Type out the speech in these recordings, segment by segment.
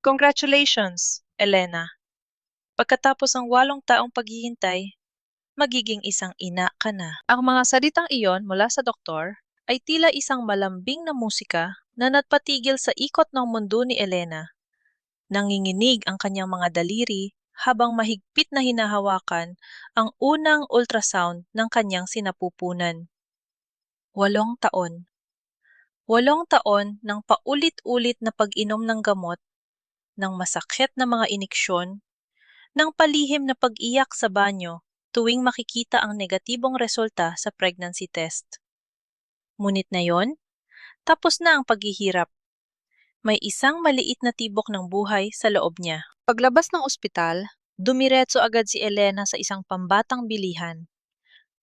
Congratulations, Elena. Pagkatapos ng 8 taong paghihintay, magiging isang ina ka na. Ang mga salitang iyon mula sa doktor ay tila isang malambing na musika na nagpatigil sa ikot ng mundo ni Elena. Nanginginig ang kanyang mga daliri habang mahigpit na hinahawakan ang unang ultrasound ng kanyang sinapupunan. 8 taon. 8 taon ng paulit-ulit na pag-inom ng gamot, ng masakit na mga iniksyon, ng palihim na pag-iyak sa banyo tuwing makikita ang negatibong resulta sa pregnancy test. Ngunit ngayon, tapos na ang paghihirap. May isang maliit na tibok ng buhay sa loob niya. Paglabas ng ospital, dumiretso agad si Elena sa isang pambatang bilihan.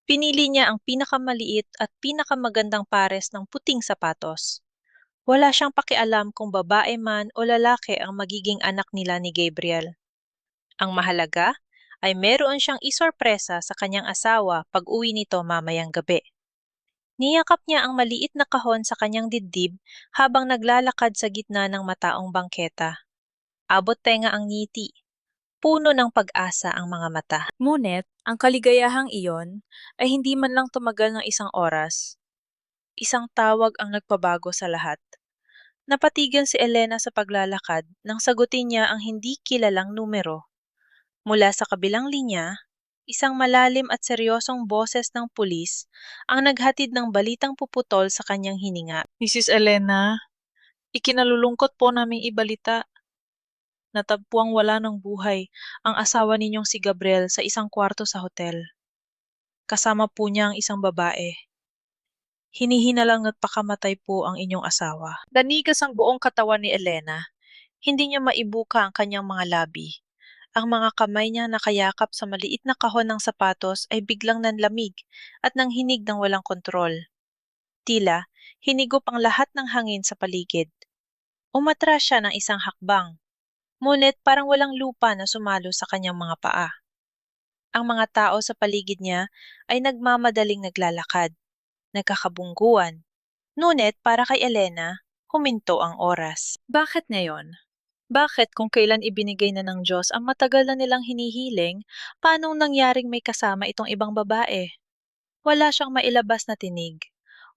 Pinili niya ang pinakamaliit at pinakamagandang pares ng puting sapatos. Wala siyang pakialam kung babae man o lalaki ang magiging anak nila ni Gabriel. Ang mahalaga ay meron siyang isorpresa sa kanyang asawa pag uwi nito mamayang gabi. Niyakap niya ang maliit na kahon sa kanyang dibdib habang naglalakad sa gitna ng mataong bangketa. Abot tenga ang ngiti. Puno ng pag-asa ang mga mata. Ngunit, ang kaligayahang iyon ay hindi man lang tumagal ng isang oras. Isang tawag ang nagpabago sa lahat. Napatigan si Elena sa paglalakad nang sagutin niya ang hindi kilalang numero. Mula sa kabilang linya, isang malalim at seryosong boses ng pulis ang naghatid ng balitang puputol sa kanyang hininga. Mrs. Elena, ikinalulungkot po naming ibalita. Natagpuang wala ng buhay ang asawa ninyong si Gabriel sa isang kwarto sa hotel. Kasama po niya ang isang babae. Hinihinalang nagpakamatay po ang inyong asawa. Danigas ang buong katawan ni Elena. Hindi niya maibuka ang kanyang mga labi. Ang mga kamay niya nakayakap sa maliit na kahon ng sapatos ay biglang nanlamig at nanghinig ng walang kontrol. Tila, hinigop ang lahat ng hangin sa paligid. Umatras siya ng isang hakbang. Ngunit parang walang lupa na sumalo sa kanyang mga paa. Ang mga tao sa paligid niya ay nagmamadaling naglalakad, nagkakabungguan. Ngunit para kay Elena, huminto ang oras. Bakit ngayon? Bakit kung kailan ibinigay na ng Diyos ang matagal na nilang hinihiling, paanong nangyaring may kasama itong ibang babae? Wala siyang mailabas na tinig.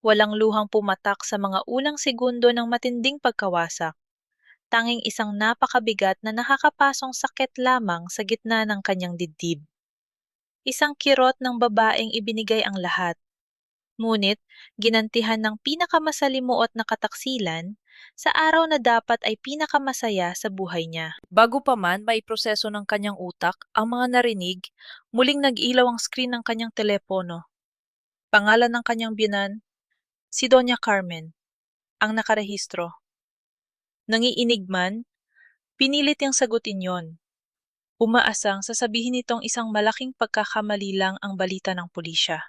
Walang luhang pumatak sa mga ulang segundo ng matinding pagkawasak. Tanging isang napakabigat na nakakapasong sakit lamang sa gitna ng kanyang dibdib. Isang kirot ng babaeng ibinigay ang lahat. Ngunit, ginantihan ng pinakamasalimuot na kataksilan sa araw na dapat ay pinakamasaya sa buhay niya. Bago pa man maiproseso ng kanyang utak ang mga narinig, muling nag-ilaw ang screen ng kanyang telepono. Pangalan ng kanyang biyenan, si Doña Carmen, ang nakarehistro. Nangiinig man, pinilit niyang sagutin yon. Umaasang sasabihin nitong isang malaking pagkakamali lang ang balita ng pulisya.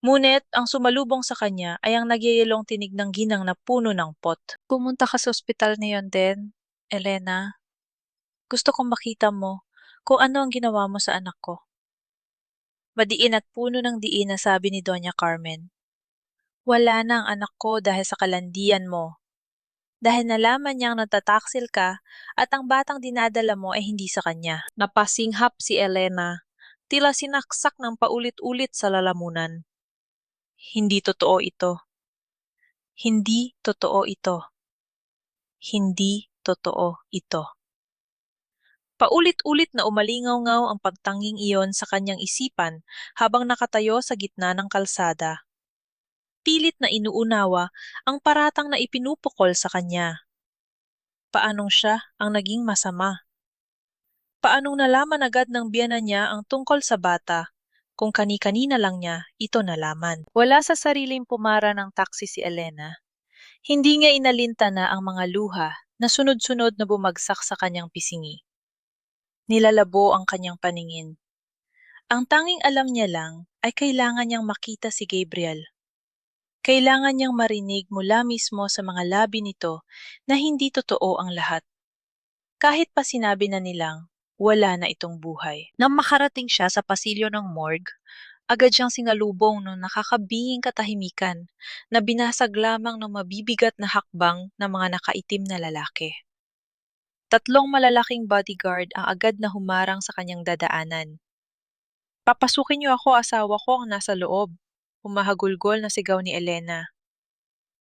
Ngunit ang sumalubong sa kanya ay ang nagyayelong tinig ng ginang na puno ng pot. Pumunta ka sa ospital ngayon din, Elena. Gusto kong makita mo kung ano ang ginawa mo sa anak ko. Madiin at puno ng diin na sabi ni Doña Carmen. Wala na ang anak ko dahil sa kalandian mo. Dahil nalaman niyang natataksil ka at ang batang dinadala mo ay hindi sa kanya. Napasinghap si Elena, tila sinaksak ng paulit-ulit sa lalamunan. Hindi totoo ito. Hindi totoo ito. Hindi totoo ito. Paulit-ulit na umalingaw-ngaw ang pagtanging iyon sa kanyang isipan habang nakatayo sa gitna ng kalsada. Pilit na inuunawa ang paratang na ipinupukol sa kanya. Paanong siya ang naging masama? Paanong nalaman agad ng biyenan niya ang tungkol sa bata, kung kani-kanina lang niya ito nalaman? Wala sa sariling pumara ng taksi si Elena. Hindi niya inalinta na ang mga luha na sunod-sunod na bumagsak sa kanyang pisngi. Nilalabo ang kanyang paningin. Ang tanging alam niya lang ay kailangan niyang makita si Gabriel. Kailangan niyang marinig mula mismo sa mga labi nito na hindi totoo ang lahat. Kahit pa sinabi na nilang, wala na itong buhay. Nang makarating siya sa pasilyo ng morgue, agad siyang singalubong ng nakakabinging katahimikan na binasag lamang ng mabibigat na hakbang ng mga nakaitim na lalaki. Tatlong malalaking bodyguard ang agad na humarang sa kanyang dadaanan. Papasukin niyo ako, asawa ko ang nasa loob. Humahagulgol na sigaw ni Elena.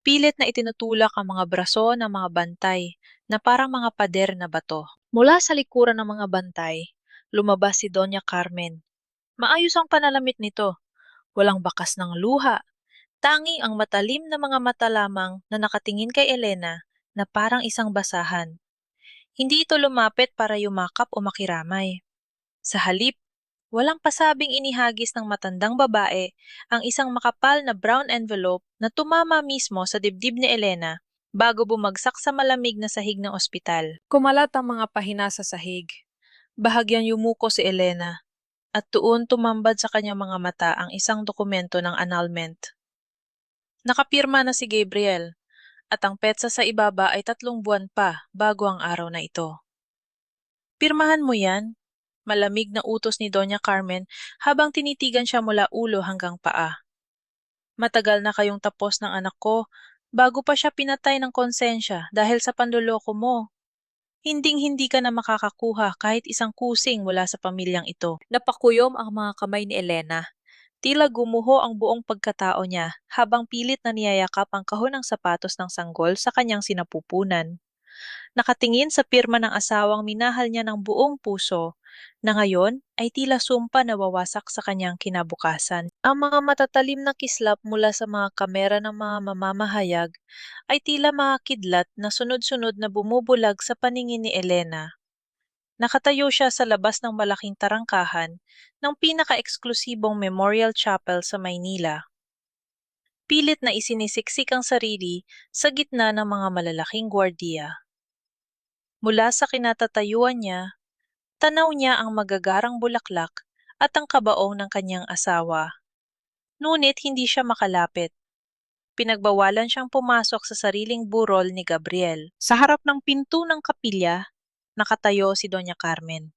Pilit na itinutulak ang mga braso ng mga bantay na parang mga pader na bato. Mula sa likuran ng mga bantay, lumabas si Doña Carmen. Maayos ang panalamit nito. Walang bakas ng luha. Tanging ang matalim na mga mata lamang na nakatingin kay Elena na parang isang basahan. Hindi ito lumapit para yumakap o makiramay. Sa halip, walang pasabing inihagis ng matandang babae ang isang makapal na brown envelope na tumama mismo sa dibdib ni Elena bago bumagsak sa malamig na sahig ng ospital. Kumalat ang mga pahina sa sahig. Bahagyang yumuko si Elena at tuon tumambad sa kanyang mga mata ang isang dokumento ng annulment. Nakapirma na si Gabriel at ang petsa sa ibaba ay 3 buwan pa bago ang araw na ito. Pirmahan mo yan, malamig na utos ni Doña Carmen habang tinitigan siya mula ulo hanggang paa. Matagal na kayong tapos ng anak ko bago pa siya pinatay ng konsensya dahil sa panloloko mo. Hinding-hindi ka na makakakuha kahit isang kusing mula sa pamilyang ito. Napakuyom ang mga kamay ni Elena. Tila gumuho ang buong pagkatao niya habang pilit na niyayakap ang kahon ng sapatos ng sanggol sa kanyang sinapupunan. Nakatingin sa pirma ng asawang minahal niya ng buong puso, na ngayon ay tila sumpa na wawasak sa kanyang kinabukasan. Ang mga matatalim na kislap mula sa mga kamera ng mga mamamahayag ay tila mga kidlat na sunod-sunod na bumubulag sa paningin ni Elena. Nakatayo siya sa labas ng malaking tarangkahan ng pinaka-eksklusibong Memorial Chapel sa Maynila. Pilit na isinisiksik ang sarili sa gitna ng mga malalaking gwardiya. Mula sa kinatatayuan niya, tanaw niya ang magagarang bulaklak at ang kabaong ng kanyang asawa. Ngunit hindi siya makalapit. Pinagbawalan siyang pumasok sa sariling burol ni Gabriel. Sa harap ng pinto ng kapilya, nakatayo si Doña Carmen.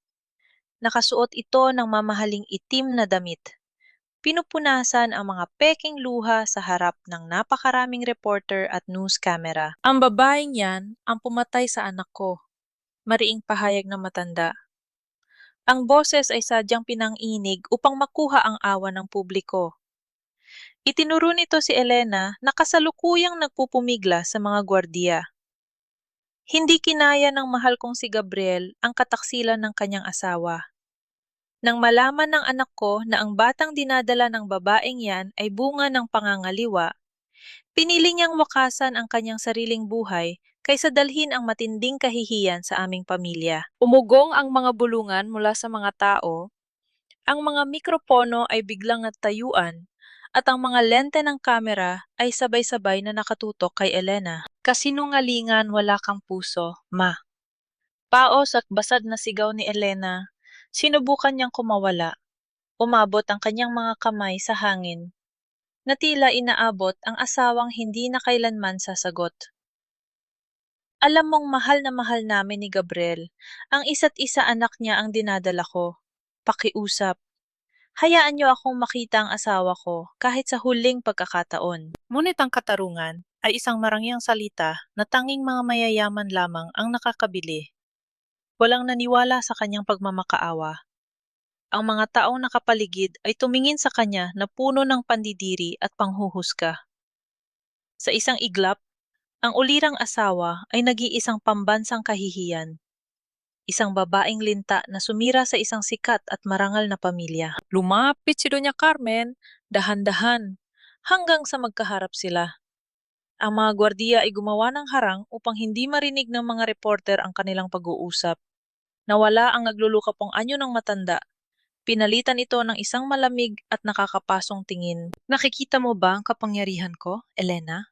Nakasuot ito ng mamahaling itim na damit. Pinupunasan ang mga peking luha sa harap ng napakaraming reporter at news camera. Ang babaeng yan ang pumatay sa anak ko, mariing pahayag ng matanda. Ang boses ay sadyang pinanginig upang makuha ang awa ng publiko. Itinuro nito si Elena na kasalukuyang nagpupumigla sa mga gwardiya. Hindi kinaya ng mahal kong si Gabriel ang kataksilan ng kanyang asawa. Nang malaman ng anak ko na ang batang dinadala ng babaeng yan ay bunga ng pangangaliwa, pinili niyang wakasan ang kanyang sariling buhay kaysa dalhin ang matinding kahihiyan sa aming pamilya. Umugong ang mga bulungan mula sa mga tao, ang mga mikropono ay biglang natayuan, at ang mga lente ng kamera ay sabay-sabay na nakatutok kay Elena. Kasinungalingan, wala kang puso, ma. Paos at basad na sigaw ni Elena. Sinubukan niyang kumawala. Umabot ang kanyang mga kamay sa hangin, na tila inaabot ang asawang hindi na kailanman sasagot. Alam mong mahal na mahal namin ni Gabriel. Ang isa't isa anak niya ang dinadala ko. Pakiusap. Hayaan niyo akong makita ang asawa ko kahit sa huling pagkakataon. Ngunit ang katarungan ay isang marangyang salita na tanging mga mayayaman lamang ang nakakabili. Walang naniwala sa kanyang pagmamakaawa. Ang mga taong nakapaligid ay tumingin sa kanya na puno ng pandidiri at panghuhusga. Sa isang iglap, ang ulirang asawa ay nag-iisang pambansang kahihiyan. Isang babaeng linta na sumira sa isang sikat at marangal na pamilya. Lumapit si Doña Carmen, dahan-dahan, hanggang sa magkaharap sila. Ang mga gwardiya ay gumawa ng harang upang hindi marinig ng mga reporter ang kanilang pag-uusap. Nawala ang naglulukapong anyo ng matanda. Pinalitan ito ng isang malamig at nakakapasong tingin. Nakikita mo ba ang kapangyarihan ko, Elena?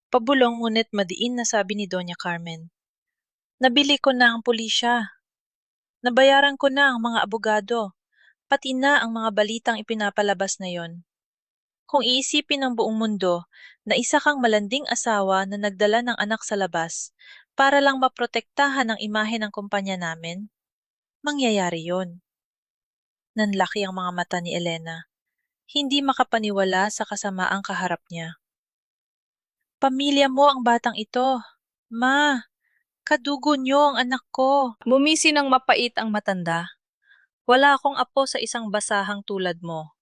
Pabulong ngunit madiin na sabi ni Doña Carmen. Nabili ko na ang pulisya. Nabayaran ko na ang mga abogado, pati na ang mga balitang ipinapalabas na yon. Kung iisipin ng buong mundo na isa kang malanding asawa na nagdala ng anak sa labas para lang maprotektahan ang imahe ng kumpanya namin, mangyayari yon. Nanlaki ang mga mata ni Elena. Hindi makapaniwala sa kasamaang kaharap niya. Pamilya mo ang batang ito, ma. Kadugo niyo ang anak ko. Bumisi ng mapait ang matanda. Wala akong apo sa isang basahang tulad mo.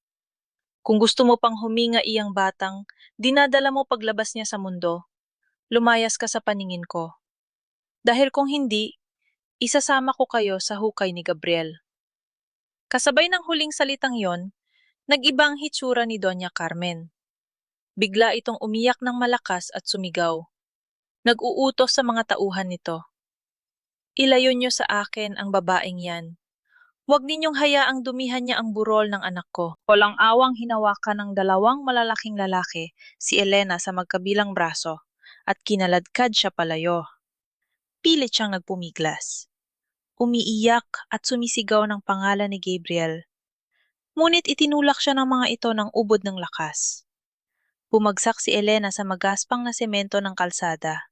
Kung gusto mo pang huminga iyang batang, dinadala mo paglabas niya sa mundo. Lumayas ka sa paningin ko. Dahil kung hindi, isasama ko kayo sa hukay ni Gabriel. Kasabay ng huling salitang yon, nag-ibang hitsura ni Doña Carmen. Bigla itong umiyak ng malakas at sumigaw. Nag-uutos sa mga tauhan nito. Ilayo niyo sa akin ang babaeng yan. Huwag ninyong hayaang dumihan niya ang burol ng anak ko. Walang awang hinawakan ng dalawang malalaking lalaki, si Elena sa magkabilang braso, at kinaladkad siya palayo. Pilit siyang nagpumiglas. Umiiyak at sumisigaw ng pangalan ni Gabriel. Ngunit itinulak siya ng mga ito ng ubod ng lakas. Bumagsak si Elena sa magaspang na semento ng kalsada.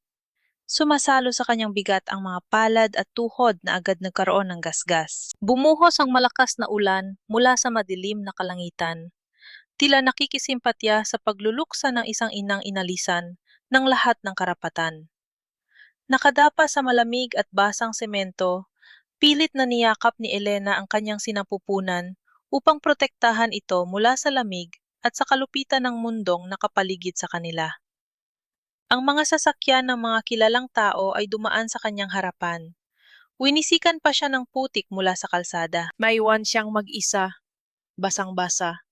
Sumasalo sa kanyang bigat ang mga palad at tuhod na agad nagkaroon ng gasgas. Bumuhos ang malakas na ulan mula sa madilim na kalangitan. Tila nakikisimpatya sa pagluluksa ng isang inang inalisan ng lahat ng karapatan. Nakadapa sa malamig at basang semento, pilit na niyakap ni Elena ang kanyang sinapupunan upang protektahan ito mula sa lamig at sa kalupitan ng mundong nakapaligid sa kanila. Ang mga sasakyan ng mga kilalang tao ay dumaan sa kanyang harapan. Winisikan pa siya ng putik mula sa kalsada. Maiwan siyang mag-isa, basang-basa,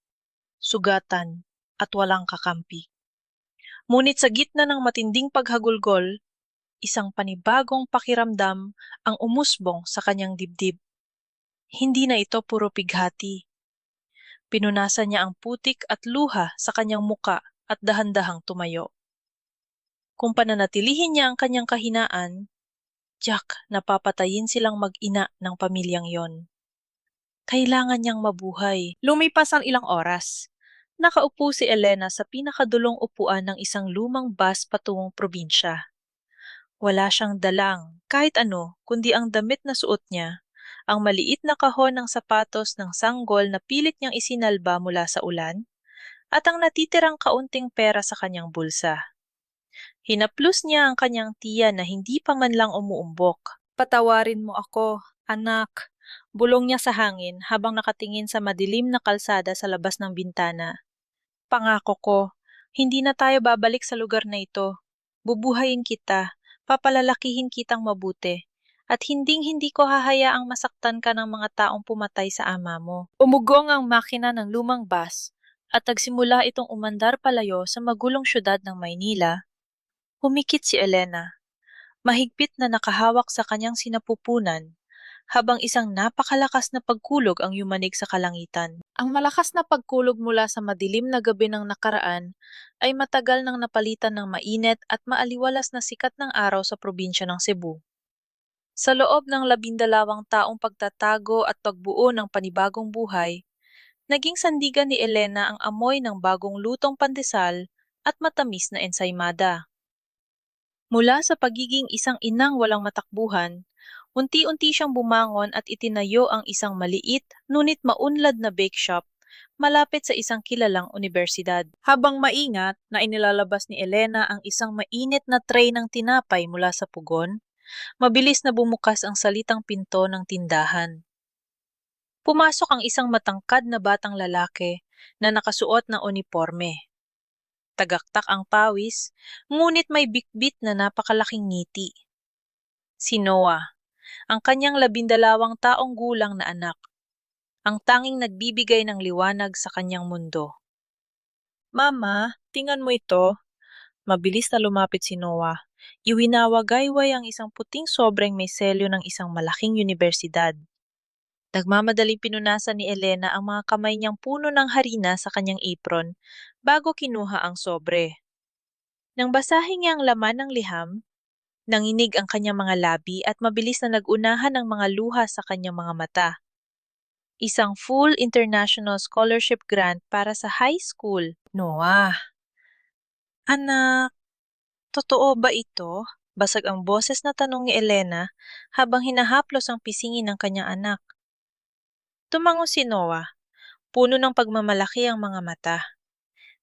sugatan, at walang kakampi. Ngunit sa gitna ng matinding paghagulgol, isang panibagong pakiramdam ang umusbong sa kanyang dibdib. Hindi na ito puro pighati. Pinunasan niya ang putik at luha sa kanyang muka at dahan-dahang tumayo. Kung pananatilihin niya ang kanyang kahinaan, Jack, napapatayin silang mag-ina ng pamilyang yon. Kailangan niyang mabuhay. Lumipas ang ilang oras. Nakaupo si Elena sa pinakadulong upuan ng isang lumang bus patungong probinsya. Wala siyang dalang, kahit ano, kundi ang damit na suot niya, ang maliit na kahon ng sapatos ng sanggol na pilit niyang isinalba mula sa ulan, at ang natitirang kaunting pera sa kanyang bulsa. Hinaplos niya ang kanyang tiya na hindi pa man lang umuumbok. Patawarin mo ako, anak. Bulong niya sa hangin habang nakatingin sa madilim na kalsada sa labas ng bintana. Pangako ko, hindi na tayo babalik sa lugar na ito. Bubuhayin kita, papalalakihin kitang mabuti, at hinding-hindi ko hahayaang masaktan ka ng mga taong pumatay sa ama mo. Umugong ang makina ng lumang bus at nagsimula itong umandar palayo sa magulong syudad ng Maynila. Humikit si Elena, mahigpit na nakahawak sa kanyang sinapupunan, habang isang napakalakas na pagkulog ang yumanig sa kalangitan. Ang malakas na pagkulog mula sa madilim na gabi ng nakaraan ay matagal nang napalitan ng mainit at maaliwalas na sikat ng araw sa probinsya ng Cebu. Sa loob ng 12 taong pagtatago at pagbuo ng panibagong buhay, naging sandigan ni Elena ang amoy ng bagong lutong pandesal at matamis na ensaymada. Mula sa pagiging isang inang walang matakbuhan, unti-unti siyang bumangon at itinayo ang isang maliit ngunit maunlad na bake shop malapit sa isang kilalang unibersidad. Habang maingat na inilalabas ni Elena ang isang mainit na tray ng tinapay mula sa pugon, mabilis na bumukas ang salitang pinto ng tindahan. Pumasok ang isang matangkad na batang lalaki na nakasuot ng uniporme. Tagaktak ang pawis, ngunit may bikbit na napakalaking ngiti. Si Noah, ang kanyang 12 taong gulang na anak, ang tanging nagbibigay ng liwanag sa kanyang mundo. Mama, tingnan mo ito. Mabilis na lumapit si Noah. Iwinawagayway ang isang puting sobreng may selyo ng isang malaking universidad. Nagmamadaling pinunasan ni Elena ang mga kamay niyang puno ng harina sa kanyang apron bago kinuha ang sobre. Nang basahin niya ang laman ng liham, nanginig ang kanyang mga labi at mabilis na nagunahan ang mga luha sa kanyang mga mata. Isang full international scholarship grant para sa high school. Noah! Anak, totoo ba ito? Basag ang boses na tanong ni Elena habang hinahaplos ang pisingin ng kanyang anak. Tumango si Noah. Puno ng pagmamalaki ang mga mata.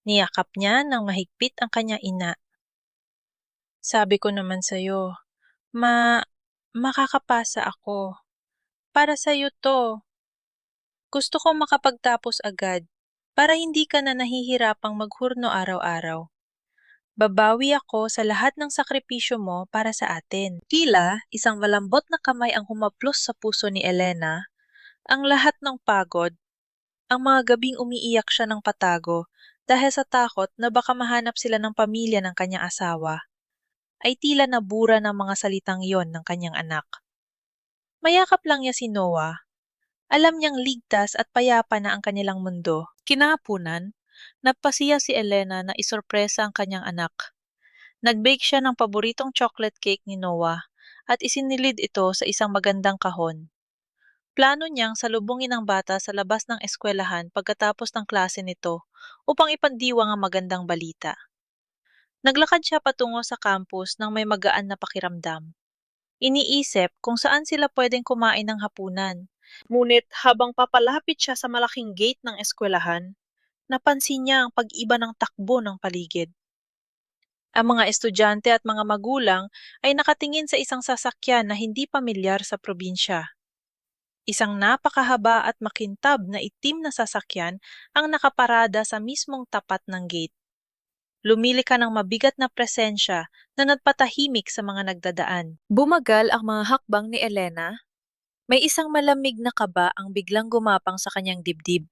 Niyakap niya ng mahigpit ang kanyang ina. Sabi ko naman sa'yo, Makakapasa ako. Para sa'yo 'to. Gusto kong makapagtapos agad para hindi ka na nahihirapang maghurno araw-araw. Babawi ako sa lahat ng sakripisyo mo para sa atin. Tila isang malambot na kamay ang humaplos sa puso ni Elena, ang lahat ng pagod, ang mga gabing umiiyak siya ng patago dahil sa takot na baka mahanap sila ng pamilya ng kanyang asawa, ay tila nabura ng mga salitang yon ng kanyang anak. Mayakap lang niya si Noah. Alam niyang ligtas at payapa na ang kanilang mundo. Kinahapunan, napasiya si Elena na isorpresa ang kanyang anak. Nag-bake siya ng paboritong chocolate cake ni Noah at isinilid ito sa isang magandang kahon. Plano niyang salubungin ang bata sa labas ng eskwelahan pagkatapos ng klase nito upang ipandiwang ang magandang balita. Naglakad siya patungo sa campus nang may magaan na pakiramdam. Iniisip kung saan sila pwedeng kumain ng hapunan. Ngunit habang papalapit siya sa malaking gate ng eskwelahan, napansin niya ang pag-iba ng takbo ng paligid. Ang mga estudyante at mga magulang ay nakatingin sa isang sasakyan na hindi pamilyar sa probinsya. Isang napakahaba at makintab na itim na sasakyan ang nakaparada sa mismong tapat ng gate. Lumili ka ng mabigat na presensya na nagpatahimik sa mga nagdadaan. Bumagal ang mga hakbang ni Elena. May isang malamig na kaba ang biglang gumapang sa kanyang dibdib.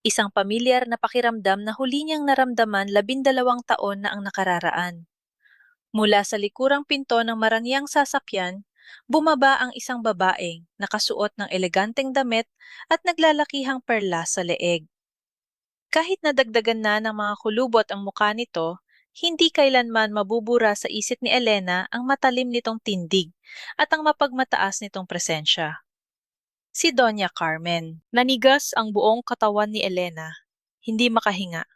Isang pamilyar na pakiramdam na huli niyang naramdaman 12 taon na ang nakararaan. Mula sa likurang pinto ng marangyang sasakyan, bumaba ang isang babaeng nakasuot ng eleganteng damit at naglalakihang perlas sa leeg. Kahit nadagdagan na ng mga kulubot ang mukha nito, hindi kailanman mabubura sa isip ni Elena ang matalim nitong tindig at ang mapagmataas nitong presensya. Si Doña Carmen. Nanigas ang buong katawan ni Elena, hindi makahinga.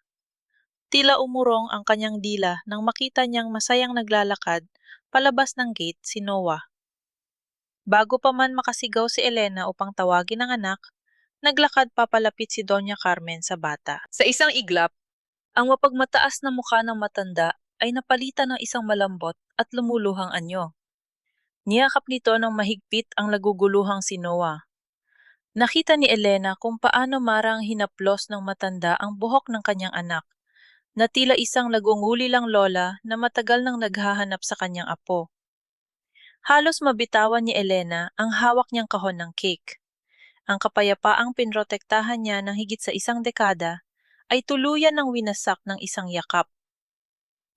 Tila umurong ang kanyang dila nang makita niyang masayang naglalakad palabas ng gate si Noah. Bago pa man makasigaw si Elena upang tawagin ang anak, naglakad papalapit si Doña Carmen sa bata. Sa isang iglap, ang mapagmataas na mukha ng matanda ay napalitan ng isang malambot at lumuluhang anyo. Niyakap nito ng mahigpit ang naguguluhang si Noah. Nakita ni Elena kung paano marang hinaplos ng matanda ang buhok ng kanyang anak, na tila isang nag-ungulilang lola na matagal nang naghahanap sa kanyang apo. Halos mabitawan ni Elena ang hawak niyang kahon ng cake. Ang kapayapaang pinrotektahan niya ng higit sa isang dekada ay tuluyan ng winasak ng isang yakap.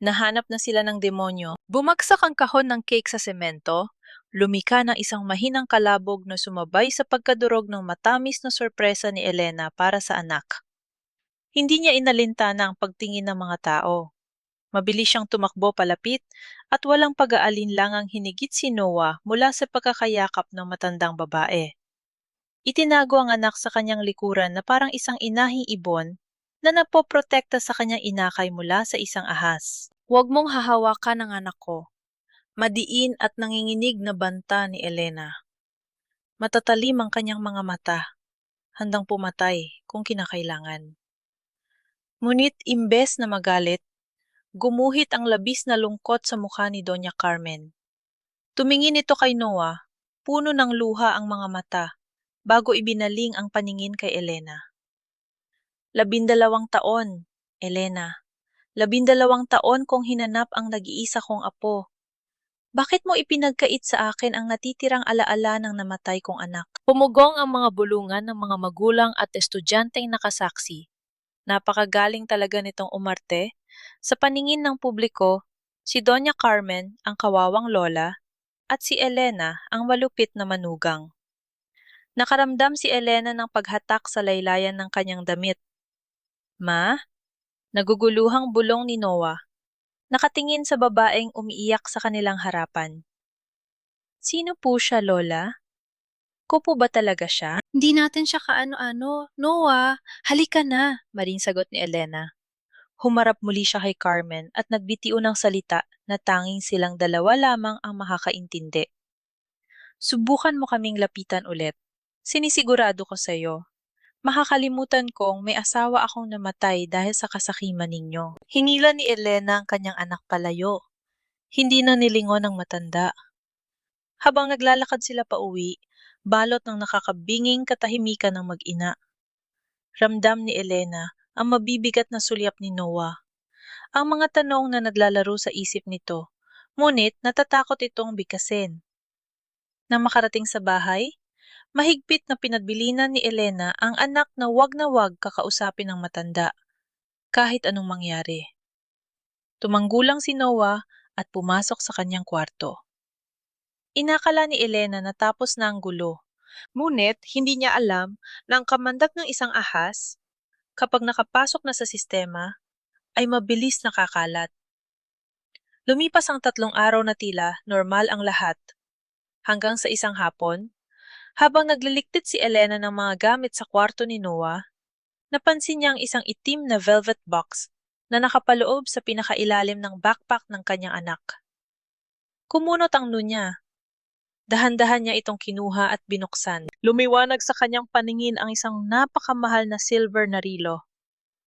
Nahanap na sila ng demonyo. Bumagsak ang kahon ng cake sa semento, lumika ng isang mahinang kalabog na sumabay sa pagkadurog ng matamis na sorpresa ni Elena para sa anak. Hindi niya inalintana ang pagtingin ng mga tao. Mabilis siyang tumakbo palapit at walang pag-aalinlangang hinigit si Noah mula sa pagkakayakap ng matandang babae. Itinago ang anak sa kanyang likuran na parang isang inahing ibon na napoprotekta sa kanyang inakay mula sa isang ahas. Huwag mong hahawakan ang anak ko. Madiin at nanginginig na banta ni Elena. Matatalim ang kanyang mga mata, handang pumatay kung kinakailangan. Ngunit imbes na magalit, gumuhit ang labis na lungkot sa mukha ni Doña Carmen. Tumingin ito kay Noah, puno ng luha ang mga mata, bago ibinaling ang paningin kay Elena. 12 taon, Elena. 12 taon kong hinanap ang nag-iisa kong apo. Bakit mo ipinagkait sa akin ang natitirang alaala ng namatay kong anak? Pumugong ang mga bulungan ng mga magulang at estudyanteng nakasaksi. Napakagaling talaga nitong umarte. Sa paningin ng publiko, si Doña Carmen ang kawawang lola at si Elena ang malupit na manugang. Nakaramdam si Elena ng paghatak sa laylayan ng kanyang damit. Ma? Naguguluhang bulong ni Noah. Nakatingin sa babaeng umiiyak sa kanilang harapan. Sino po siya, Lola? Kupo ba talaga siya? Hindi natin siya kaano-ano. Noah, halika na, maring sagot ni Elena. Humarap muli siya kay Carmen at nagbitiw ng salita na tanging silang dalawa lamang ang makakaintindi. Subukan mo kaming lapitan ulit. Sinisigurado ko sa iyo. Makakalimutan kong may asawa akong namatay dahil sa kasakiman ninyo. Hinila ni Elena ang kanyang anak palayo. Hindi na nilingon ng matanda. Habang naglalakad sila pauwi, balot ng nakakabinging katahimikan ng mag-ina. Ramdam ni Elena ang mabibigat na sulyap ni Noah. Ang mga tanong na naglalaro sa isip nito, ngunit natatakot itong bigkasin. Nang makarating sa bahay, mahigpit na pinagbilinan ni Elena ang anak na wag kakausapin ng matanda, kahit anong mangyari. Tumanggulang si Noah at pumasok sa kanyang kwarto. Inakala ni Elena na tapos na ang gulo, ngunit hindi niya alam na ang kamandag ng isang ahas, kapag nakapasok na sa sistema, ay mabilis nakakalat. Lumipas ang 3 araw na tila normal ang lahat, hanggang sa isang hapon, habang nagliligpit si Elena ng mga gamit sa kwarto ni Noah, napansin niya ang isang itim na velvet box na nakapaloob sa pinakailalim ng backpack ng kanyang anak. Kumunot ang noo niya. Dahan-dahan niya itong kinuha at binuksan. Lumiwanag sa kanyang paningin ang isang napakamahal na silver na rilo.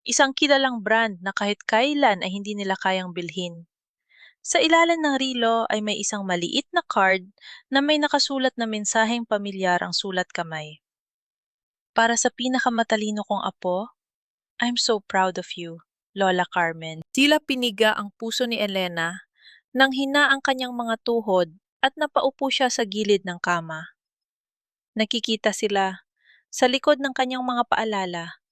Isang kilalang brand na kahit kailan ay hindi nila kayang bilhin. Sa ilalim ng rilo ay may isang maliit na card na may nakasulat na mensaheng pamilyar ang sulat kamay. Para sa pinakamatalino kong apo, I'm so proud of you, Lola Carmen. Tila piniga ang puso ni Elena nang hina ang kanyang mga tuhod at napaupo siya sa gilid ng kama. Nakikita sila sa likod ng kanyang mga paalala.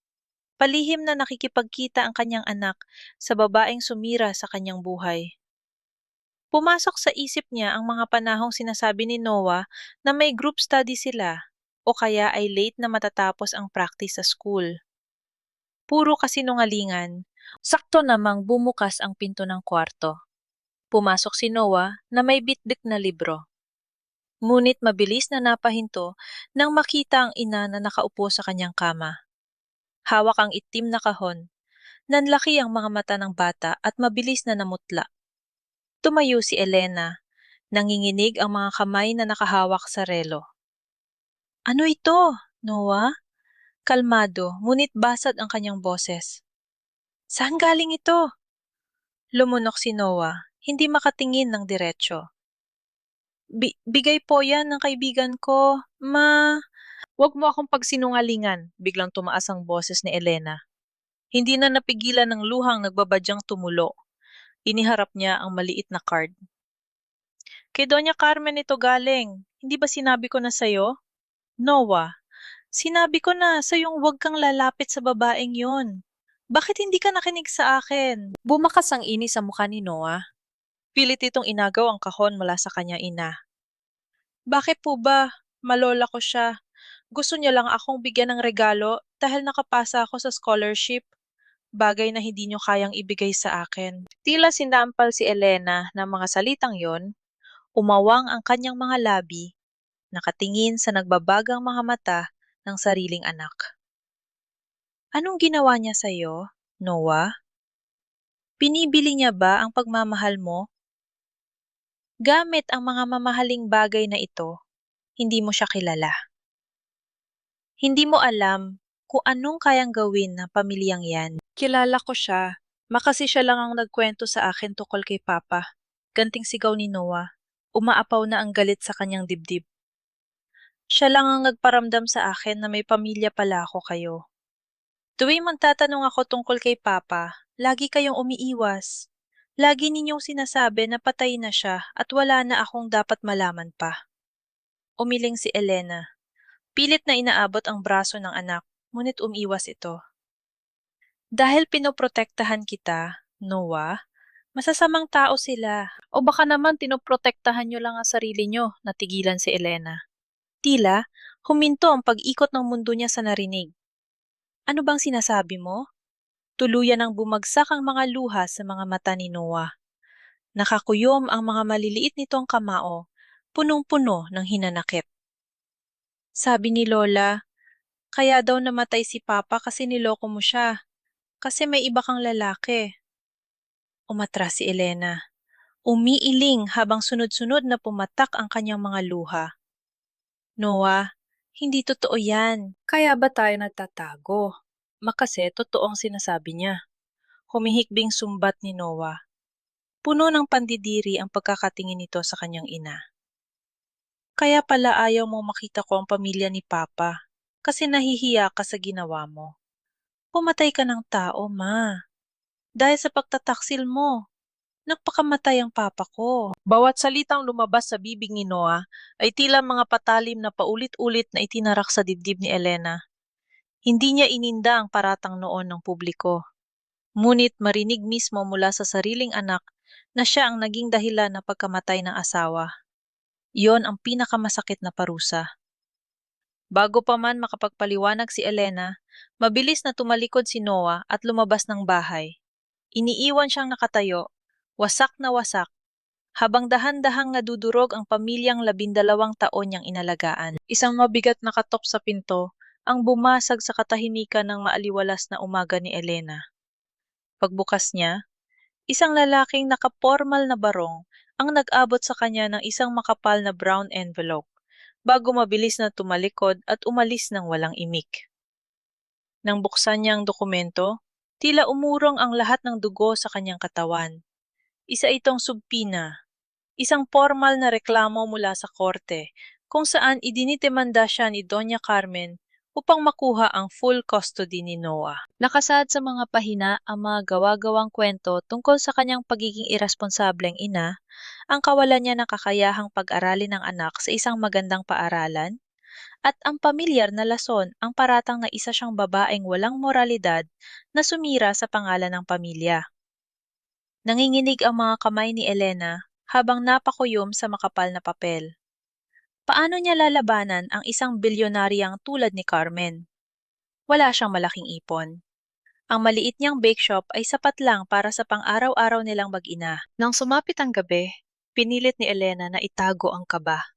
Palihim na nakikipagkita ang kanyang anak sa babaeng sumira sa kanyang buhay. Pumasok sa isip niya ang mga panahong sinasabi ni Noah na may group study sila o kaya ay late na matatapos ang practice sa school. Puro kasinungalingan. Sakto namang bumukas ang pinto ng kwarto. Pumasok si Noah na may bitbit na libro. Ngunit mabilis na napahinto nang makita ang ina na nakaupo sa kanyang kama. Hawak ang itim na kahon. Nanlaki ang mga mata ng bata at mabilis na namutla. Tumayo si Elena. Nanginginig ang mga kamay na nakahawak sa relo. Ano ito, Noah? Kalmado, ngunit basad ang kanyang boses. Saan galing ito? Lumunok si Noah, hindi makatingin ng diretsyo. Bigay po yan ng kaibigan ko, ma... Huwag mo akong pagsinungalingan, biglang tumaas ang boses ni Elena. Hindi na napigilan ng luhang nagbabadyang tumulo. Iniharap niya ang maliit na card. Kay Doña Carmen ito galing. Hindi ba sinabi ko na sa'yo? Noah, sinabi ko na sa'yong huwag kang lalapit sa babaeng yon. Bakit hindi ka nakinig sa akin? Bumakas ang inis sa mukha ni Noah. Pilit itong inagaw ang kahon mula sa kanyang ina. Bakit po ba? Malola ko siya. Gusto niya lang akong bigyan ng regalo dahil nakapasa ako sa scholarship. Bagay na hindi niyo kayang ibigay sa akin. Tila sinampal si Elena ng mga salitang yon, umawang ang kanyang mga labi, nakatingin sa nagbabagang mga mata ng sariling anak. Anong ginawa niya sa'yo, Noah? Pinibili niya ba ang pagmamahal mo? Gamit ang mga mamahaling bagay na ito, hindi mo siya kilala. Hindi mo alam kung anong kayang gawin ng pamilyang yan. Kilala ko siya. Makasi siya lang ang nagkwento sa akin tungkol kay Papa. Ganting sigaw ni Noah. Umaapaw na ang galit sa kanyang dibdib. Siya lang ang nagparamdam sa akin na may pamilya pala ako kayo. Tuwing magtatanong ako tungkol kay Papa, lagi kayong umiiwas. Lagi ninyong sinasabi na patay na siya at wala na akong dapat malaman pa. Umiling si Elena. Pilit na inaabot ang braso ng anak, ngunit umiwas ito. Dahil pinoprotektahan kita, Noah, masasamang tao sila. O baka naman tinoprotektahan nyo lang ang sarili nyo, natigilan si Elena. Tila, huminto ang pag-ikot ng mundo niya sa narinig. Ano bang sinasabi mo? Tuluyan ang bumagsak ang mga luha sa mga mata ni Noah. Nakakuyom ang mga maliliit nitong kamao, punong-puno ng hinanakit. Sabi ni Lola, kaya daw namatay si Papa kasi niloko mo siya. Kasi may iba kang lalaki. Umatras si Elena. Umiiling habang sunod-sunod na pumatak ang kanyang mga luha. Noah, hindi totoo yan. Kaya ba tayo nagtatago? Makase totoo ang sinasabi niya. Humihikbing sumbat ni Noah. Puno ng pandidiri ang pagkakatingin nito sa kanyang ina. Kaya pala ayaw mong makita ko ang pamilya ni Papa. Kasi nahihiya ka sa ginawa mo. Pumatay ka ng tao, ma. Dahil sa pagtataksil mo, nagpakamatay ang Papa ko. Bawat salitang lumabas sa bibig ni Noah ay tila mga patalim na paulit-ulit na itinarak sa dibdib ni Elena. Hindi niya ininda ang paratang noon ng publiko. Ngunit marinig mismo mula sa sariling anak na siya ang naging dahilan ng pagkamatay ng asawa. Iyon ang pinakamasakit na parusa. Bago pa man makapagpaliwanag si Elena, mabilis na tumalikod si Noah at lumabas ng bahay. Iniiwan siyang nakatayo, wasak na wasak, habang dahan-dahang nadudurog ang pamilyang 12 taon niyang inalagaan. Isang mabigat na katok sa pinto ang bumasag sa katahimikan ng maaliwalas na umaga ni Elena. Pagbukas niya, isang lalaking nakapormal na barong ang nag-abot sa kanya ng isang makapal na brown envelope bago mabilis na tumalikod at umalis ng walang imik. Nang buksan niya ang dokumento, tila umurong ang lahat ng dugo sa kanyang katawan. Isa itong subpina, isang formal na reklamo mula sa korte kung saan idinitemanda siya ni Doña Carmen upang makuha ang full custody ni Noah. Nakasaad sa mga pahina ang mga gawa-gawang kwento tungkol sa kanyang pagiging irresponsableng ina, ang kawalan niya ng kakayahang pag-aralin ng anak sa isang magandang paaralan, at ang pamilyar na lason ang paratang na isa siyang babaeng walang moralidad na sumira sa pangalan ng pamilya. Nanginginig ang mga kamay ni Elena habang napakuyom sa makapal na papel. Paano niya lalabanan ang isang bilyonaryang tulad ni Carmen? Wala siyang malaking ipon. Ang maliit niyang bake shop ay sapat lang para sa pang-araw-araw nilang mag-ina. Nang sumapit ang gabi, pinilit ni Elena na itago ang kaba.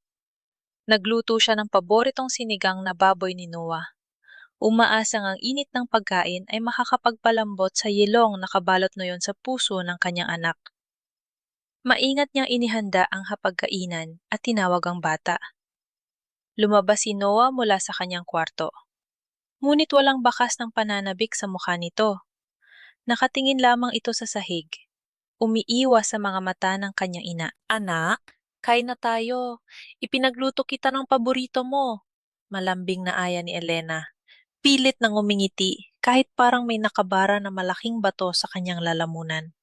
Nagluto siya ng paboritong sinigang na baboy ni Noah. Umaasang ang init ng pagkain ay makakapagpalambot sa yelong nakabalot noyon sa puso ng kanyang anak. Maingat niyang inihanda ang hapagkainan at tinawag ang bata. Lumabas si Noah mula sa kanyang kwarto. Ngunit walang bakas ng pananabik sa mukha nito. Nakatingin lamang ito sa sahig. Umiiwas sa mga mata ng kanyang ina. Anak, kain na tayo. Ipinagluto kita ng paborito mo. Malambing na aya ni Elena. Pilit nang umingiti kahit parang may nakabara na malaking bato sa kanyang lalamunan.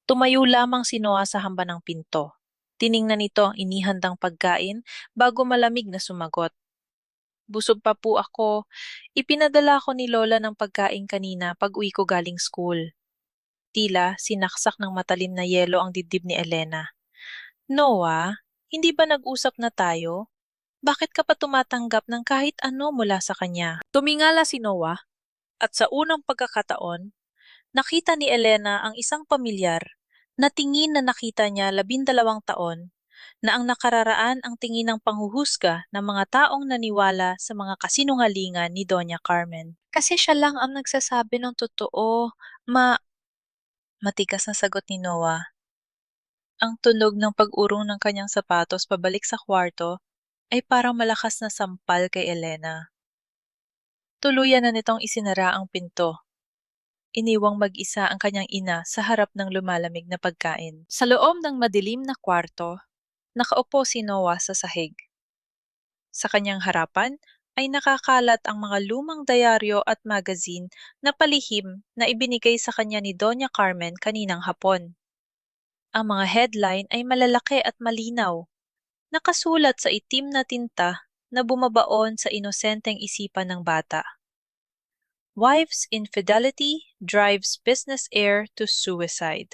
Tumayo lamang si Noah sa hamba ng pinto. Tiningnan nito ang inihandang pagkain bago malamig na sumagot. Busog pa po ako. Ipinadala ko ni Lola ng pagkain kanina pag-uwi ko galing school. Tila sinaksak ng matalim na yelo ang dibdib ni Elena. Noah, hindi ba nag-usap na tayo? Bakit ka pa tumatanggap ng kahit ano mula sa kanya? Tumingala si Noah at sa unang pagkakataon, nakita ni Elena ang isang pamilyar na tingin na nakita niya 12 taon na ang nakararaan ang tingin ng panghuhusga ng mga taong naniwala sa mga kasinungalingan ni Doña Carmen. Kasi siya lang ang nagsasabi ng totoo, Matigas na sagot ni Noah. Ang tunog ng pag-urong ng kanyang sapatos pabalik sa kwarto ay parang malakas na sampal kay Elena. Tuluyan na nitong isinara ang pinto. Iniwang mag-isa ang kanyang ina sa harap ng lumalamig na pagkain. Sa loob ng madilim na kwarto, nakaupo si Noah sa sahig. Sa kanyang harapan ay nakakalat ang mga lumang dayaryo at magazine na palihim na ibinigay sa kanya ni Doña Carmen kaninang hapon. Ang mga headline ay malalaki at malinaw, nakasulat sa itim na tinta na bumabaon sa inosenteng isipan ng bata. Wife's infidelity drives business heir to suicide.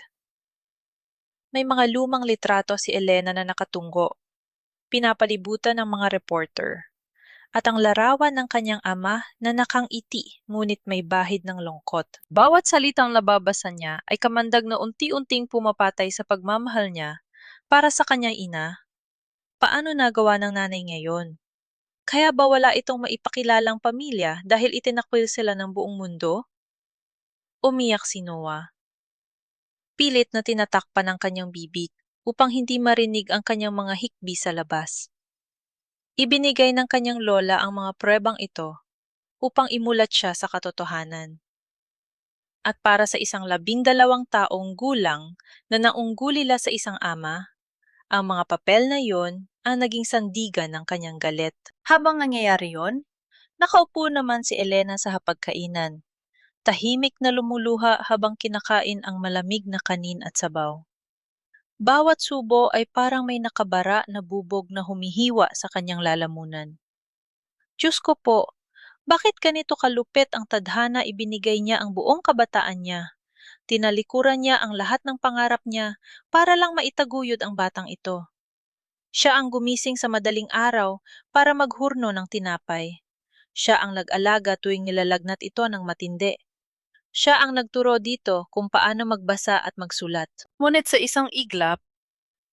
May mga lumang litrato si Elena na nakatunggo, pinapalibutan ng mga reporter, at ang larawan ng kanyang ama na nakangiti ngunit may bahid ng lungkot. Bawat salitang nababasa niya ay kamandag na unti-unting pumapatay sa pagmamahal niya para sa kanyang ina. Paano nagawa ng nanay ngayon? Kaya ba wala itong maipakilalang pamilya dahil itinakwil sila ng buong mundo? Umiyak si Noah. Pilit na tinatakpan ang kanyang bibig upang hindi marinig ang kanyang mga hikbi sa labas. Ibinigay ng kanyang lola ang mga pruebang ito upang imulat siya sa katotohanan. At para sa isang 12 taong gulang na naunggulila sa isang ama, ang mga papel na yon ang naging sandigan ng kanyang galit. Habang nangyayari yon, nakaupo naman si Elena sa hapagkainan. Tahimik na lumuluha habang kinakain ang malamig na kanin at sabaw. Bawat subo ay parang may nakabara na bubog na humihiwa sa kanyang lalamunan. Diyos ko po, bakit ganito kalupit ang tadhana ibinigay niya ang buong kabataan niya? Tinalikuran niya ang lahat ng pangarap niya para lang maitaguyod ang batang ito. Siya ang gumising sa madaling araw para maghurno ng tinapay. Siya ang nag-alaga tuwing nilalagnat ito ng matindi. Siya ang nagturo dito kung paano magbasa at magsulat. Ngunit sa isang iglap,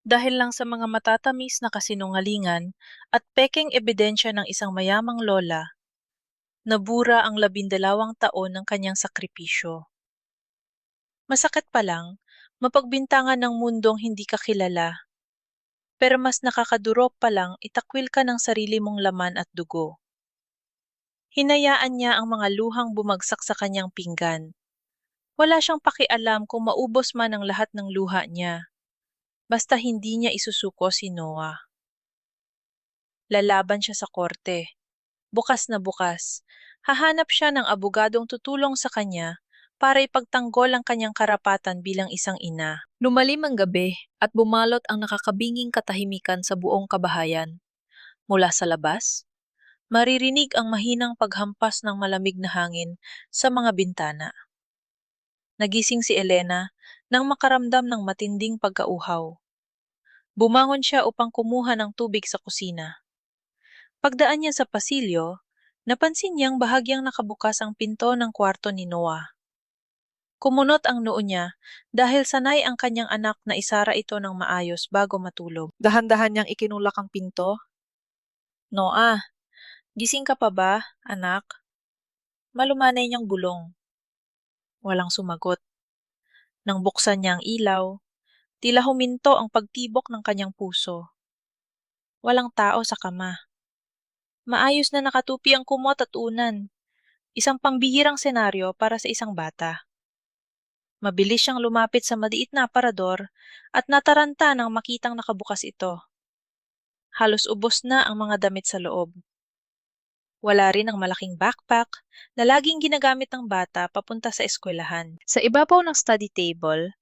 dahil lang sa mga matatamis na kasinungalingan at pekeng ebidensya ng isang mayamang lola, nabura ang 12 taon ng kanyang sakripisyo. Masakit pa lang, mapagbintangan ng mundong hindi ka kilala, pero mas nakakadurog pa lang itakwil ka ng sarili mong laman at dugo. Hinayaan niya ang mga luhang bumagsak sa kanyang pinggan. Wala siyang pakialam kung maubos man ang lahat ng luha niya. Basta hindi niya isusuko si Noah. Lalaban siya sa korte. Bukas na bukas. Hahanap siya ng abogadong tutulong sa kanya para ipagtanggol ang kanyang karapatan bilang isang ina. Lumalim ang gabi at bumalot ang nakakabinging katahimikan sa buong kabahayan. Mula sa labas, maririnig ang mahinang paghampas ng malamig na hangin sa mga bintana. Nagising si Elena nang makaramdam ng matinding pagkauhaw. Bumangon siya upang kumuha ng tubig sa kusina. Pagdaan niya sa pasilyo, napansin niyang bahagyang nakabukas ang pinto ng kwarto ni Noah. Kumunot ang noo niya dahil sanay ang kanyang anak na isara ito ng maayos bago matulog. Dahan-dahan niyang ikinulak ang pinto. Noah, gising ka pa ba, anak? Malumanay niyang bulong. Walang sumagot. Nang buksan niya ang ilaw, tila huminto ang pagtibok ng kanyang puso. Walang tao sa kama. Maayos na nakatupi ang kumot at unan. Isang pambihirang senaryo para sa isang bata. Mabilis siyang lumapit sa maliit na aparador at nataranta nang makitang nakabukas ito. Halos ubos na ang mga damit sa loob. Wala rin ang malaking backpack na laging ginagamit ng bata papunta sa eskwelahan. Sa ibabaw ng study table,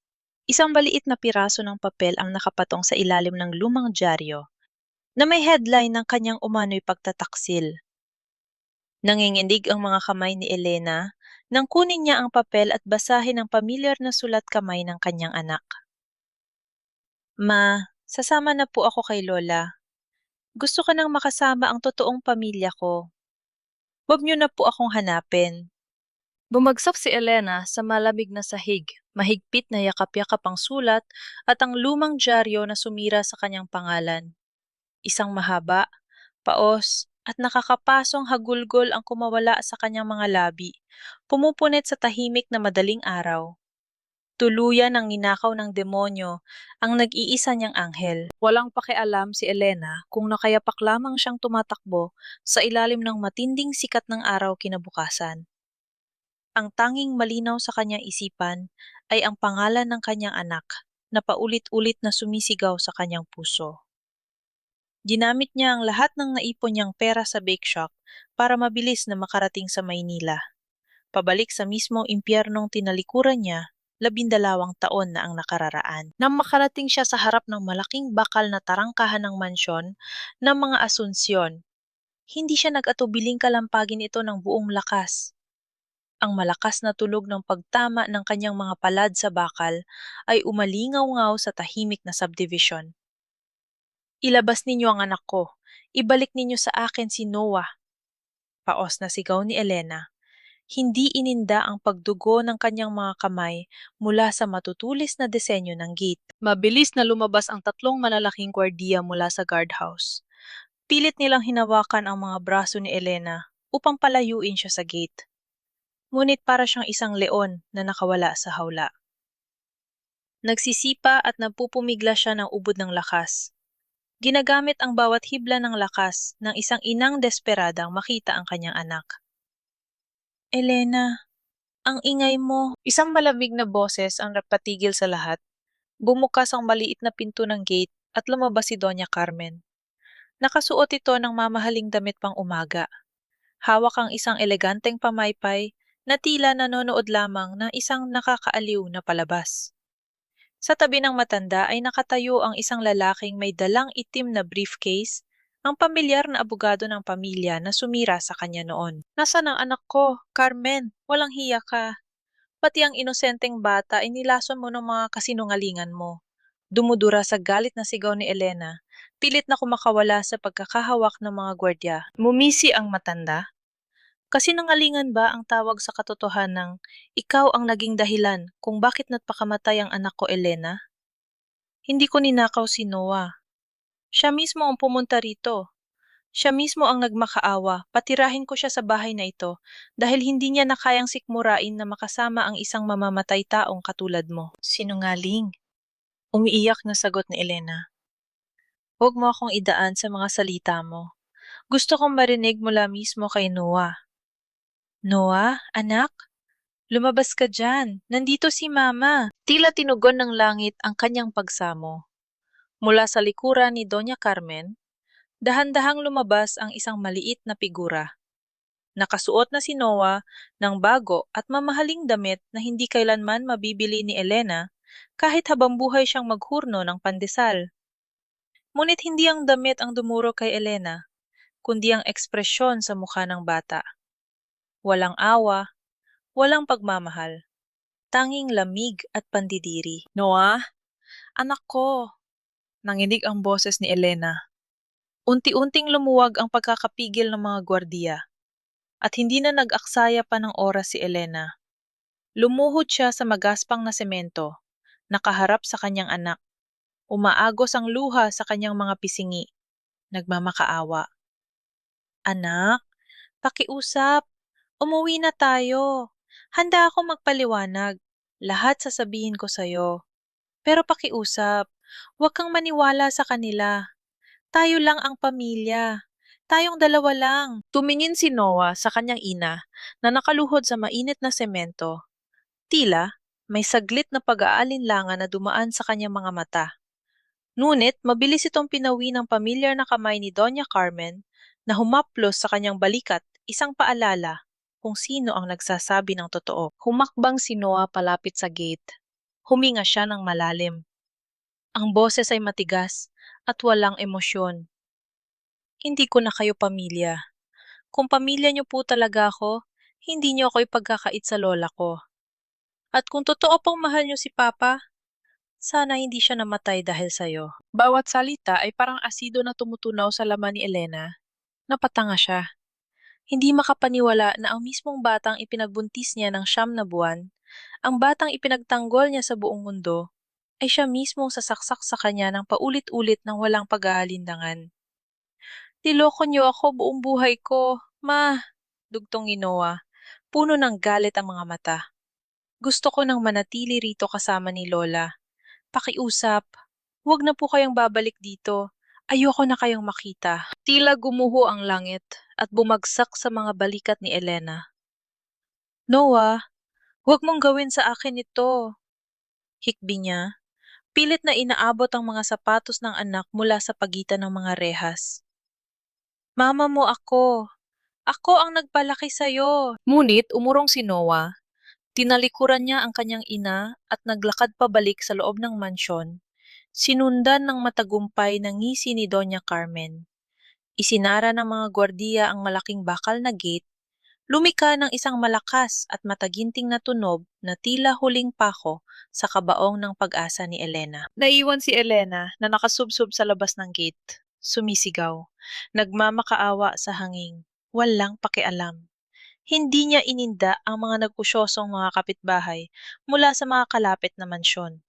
isang maliit na piraso ng papel ang nakapatong sa ilalim ng lumang dyaryo na may headline ng kanyang umano'y pagtataksil. Nanginginig ang mga kamay ni Elena nang kunin niya ang papel at basahin ang pamilyar na sulat kamay ng kanyang anak. Ma, sasama na po ako kay Lola. Gusto ko nang makasama ang totoong pamilya ko. Huwag niyo na po akong hanapin. Bumagsak si Elena sa malamig na sahig, mahigpit na yakap-yakap ang sulat at ang lumang dyaryo na sumira sa kanyang pangalan. Isang mahaba, paos, at nakakapasong hagulgol ang kumawala sa kanyang mga labi, pumupunit sa tahimik na madaling araw. Tuluyan ang ninakaw ng demonyo ang nag-iisa niyang anghel. Walang pakialam si Elena kung nakayapak lamang siyang tumatakbo sa ilalim ng matinding sikat ng araw kinabukasan. Ang tanging malinaw sa kanyang isipan ay ang pangalan ng kanyang anak na paulit-ulit na sumisigaw sa kanyang puso. Ginamit niya ang lahat ng naipon niyang pera sa bake shop para mabilis na makarating sa Maynila. Pabalik sa mismong impyernong tinalikuran niya, 12 taon na ang nakararaan. Nang makarating siya sa harap ng malaking bakal na tarangkahan ng mansyon ng mga Asunsyon, hindi siya nag-atubiling kalampagin ito ng buong lakas. Ang malakas na tunog ng pagtama ng kanyang mga palad sa bakal ay umalingaw-ngaw sa tahimik na subdivision. Ilabas ninyo ang anak ko. Ibalik ninyo sa akin si Noah. Paos na sigaw ni Elena. Hindi ininda ang pagdugo ng kanyang mga kamay mula sa matutulis na disenyo ng gate. Mabilis na lumabas ang 3 malalaking gwardiya mula sa guardhouse. Pilit nilang hinawakan ang mga braso ni Elena upang palayuin siya sa gate. Ngunit para siyang isang leon na nakawala sa hawla. Nagsisipa at nagpupumigla siya ng ubod ng lakas. Ginagamit ang bawat hibla ng lakas ng isang inang desperadang makita ang kanyang anak. Elena, ang ingay mo. Isang malamig na boses ang napatigil sa lahat. Bumukas ang maliit na pinto ng gate at lumabas si Doña Carmen. Nakasuot ito ng mamahaling damit pang umaga. Hawak ang isang eleganteng pamaypay na tila nanonood lamang ng isang nakakaaliw na palabas. Sa tabi ng matanda ay nakatayo ang isang lalaking may dalang itim na briefcase, ang pamilyar na abogado ng pamilya na sumira sa kanya noon. "Nasaan ang anak ko, Carmen? Walang hiya ka. Pati ang inosenteng bata ay nilason mo ng mga kasinungalingan mo." Dumudura sa galit na sigaw ni Elena, pilit na kumakawala sa pagkakahawak ng mga gwardya. Mumisi ang matanda. Kasinungalingan ba ang tawag sa katotohanang ikaw ang naging dahilan kung bakit napakamatay ang anak ko, Elena? Hindi ko ninakaw si Noah. Siya mismo ang pumunta rito. Siya mismo ang nagmakaawa, patirahin ko siya sa bahay na ito dahil hindi niya na kayang sikmurain na makasama ang isang mamamatay taong katulad mo. Sinungaling. Umiiyak na sagot ni Elena. Huwag mo akong idaan sa mga salita mo. Gusto kong marinig mula mismo kay Noah. Noah, anak? Lumabas ka dyan. Nandito si Mama. Tila tinugon ng langit ang kanyang pagsamo. Mula sa likuran ni Doña Carmen, dahan-dahang lumabas ang isang maliit na figura. Nakasuot na si Noah ng bago at mamahaling damit na hindi kailanman mabibili ni Elena kahit habang buhay siyang maghurno ng pandesal. Ngunit hindi ang damit ang dumuro kay Elena, kundi ang ekspresyon sa mukha ng bata. Walang awa, walang pagmamahal, tanging lamig at pandidiri. "Noah, anak ko!" Nanginig ang boses ni Elena. Unti-unting lumuwag ang pagkakapigil ng mga gwardiya, at hindi na nag-aksaya pa ng oras si Elena. Lumuhod siya sa magaspang na semento, nakaharap sa kanyang anak. Umaagos ang luha sa kanyang mga pisingi, nagmamakaawa. "Anak, pakiusap. Umuwi na tayo. Handa ako magpaliwanag. Lahat sasabihin ko sa'yo. Pero pakiusap, huwag kang maniwala sa kanila. Tayo lang ang pamilya. Tayong dalawa lang." Tumingin si Noah sa kanyang ina na nakaluhod sa mainit na semento. Tila, may saglit na pag-aalinlangan na dumaan sa kanyang mga mata. Ngunit mabilis itong pinawi ng pamilyar na kamay ni Doña Carmen na humaplos sa kanyang balikat, isang paalala kung sino ang nagsasabi ng totoo. Humakbang si Noah palapit sa gate. Huminga siya ng malalim. Ang boses ay matigas at walang emosyon. "Hindi ko na kayo pamilya. Kung pamilya niyo po talaga ako, hindi niyo ako ipagkakait sa lola ko. At kung totoo pong mahal niyo si Papa, sana hindi siya namatay dahil sa'yo." Bawat salita ay parang asido na tumutunaw sa laman ni Elena. Napatanga siya. Hindi makapaniwala na ang mismong batang ipinagbuntis niya ng 9 na buwan, ang batang ipinagtanggol niya sa buong mundo, ay siya mismong sasaksak sa kanya ng paulit-ulit ng walang pag-aalinlangan. "Niloko niyo ako buong buhay ko, Ma," dugtong ni Noah. Puno ng galit ang mga mata. "Gusto ko nang manatili rito kasama ni Lola. Pakiusap, huwag na po kayong babalik dito. Ayoko na kayong makita." Tila gumuho ang langit at bumagsak sa mga balikat ni Elena. "Noah, huwag mong gawin sa akin ito." Hikbi niya. Pilit na inaabot ang mga sapatos ng anak mula sa pagitan ng mga rehas. "Mama mo ako. Ako ang nagpalaki sa'yo." Ngunit umurong si Noah. Tinalikuran niya ang kanyang ina at naglakad pabalik sa loob ng mansyon, sinundan ng matagumpay na ngisi ni Doña Carmen. Isinara ng mga gwardiya ang malaking bakal na gate, lumika ng isang malakas at mataginting na tunog na tila huling pako sa kabaong ng pag-asa ni Elena. Naiwan si Elena na nakasubsob sa labas ng gate. Sumisigaw, nagmamakaawa sa hangin, walang pakialam. Hindi niya ininda ang mga nag-usyosong mga kapitbahay mula sa mga kalapit na mansyon.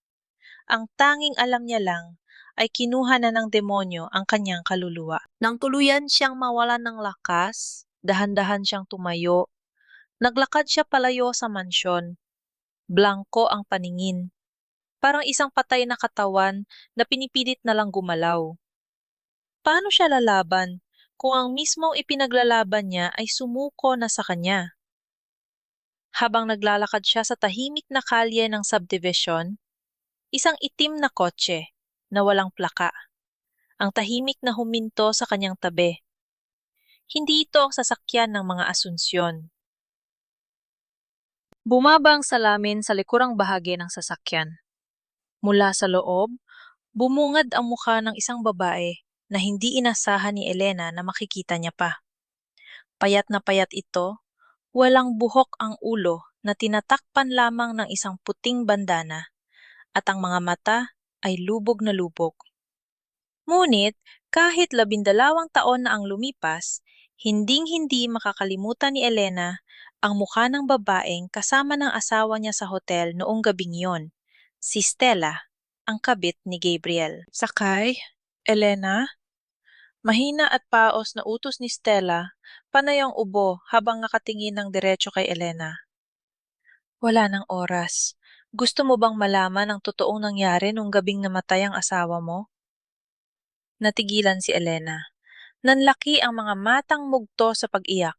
Ang tanging alam niya lang ay kinuha na ng demonyo ang kanyang kaluluwa. Nang tuluyan siyang mawalan ng lakas, dahan-dahan siyang tumayo. Naglakad siya palayo sa mansyon. Blanko ang paningin. Parang isang patay na katawan na pinipilit na lang gumalaw. Paano siya lalaban kung ang mismong ipinaglalaban niya ay sumuko na sa kanya? Habang naglalakad siya sa tahimik na kalye ng subdivision, isang itim na kotse na walang plaka ang tahimik na huminto sa kanyang tabi. Hindi ito ang sasakyan ng mga Asunsyon. Bumaba ang salamin sa likurang bahagi ng sasakyan. Mula sa loob, bumungad ang mukha ng isang babae na hindi inasahan ni Elena na makikita niya pa. Payat na payat ito, walang buhok ang ulo na tinatakpan lamang ng isang puting bandana at ang mga mata ay lubog na lubog. Ngunit kahit 12 taon na ang lumipas, hinding-hindi makakalimutan ni Elena ang mukha ng babaeng kasama ng asawa niya sa hotel noong gabing yon, si Stella, ang kabit ni Gabriel. Sakay, Elena? Mahina at paos na utos ni Stella, panay ang ubo habang nakatingin ng diretso kay Elena. Wala ng oras. Gusto mo bang malaman ang totoong nangyari nung gabing namatay ang asawa mo? Natigilan si Elena. Nanlaki ang mga matang mugto sa pag-iyak.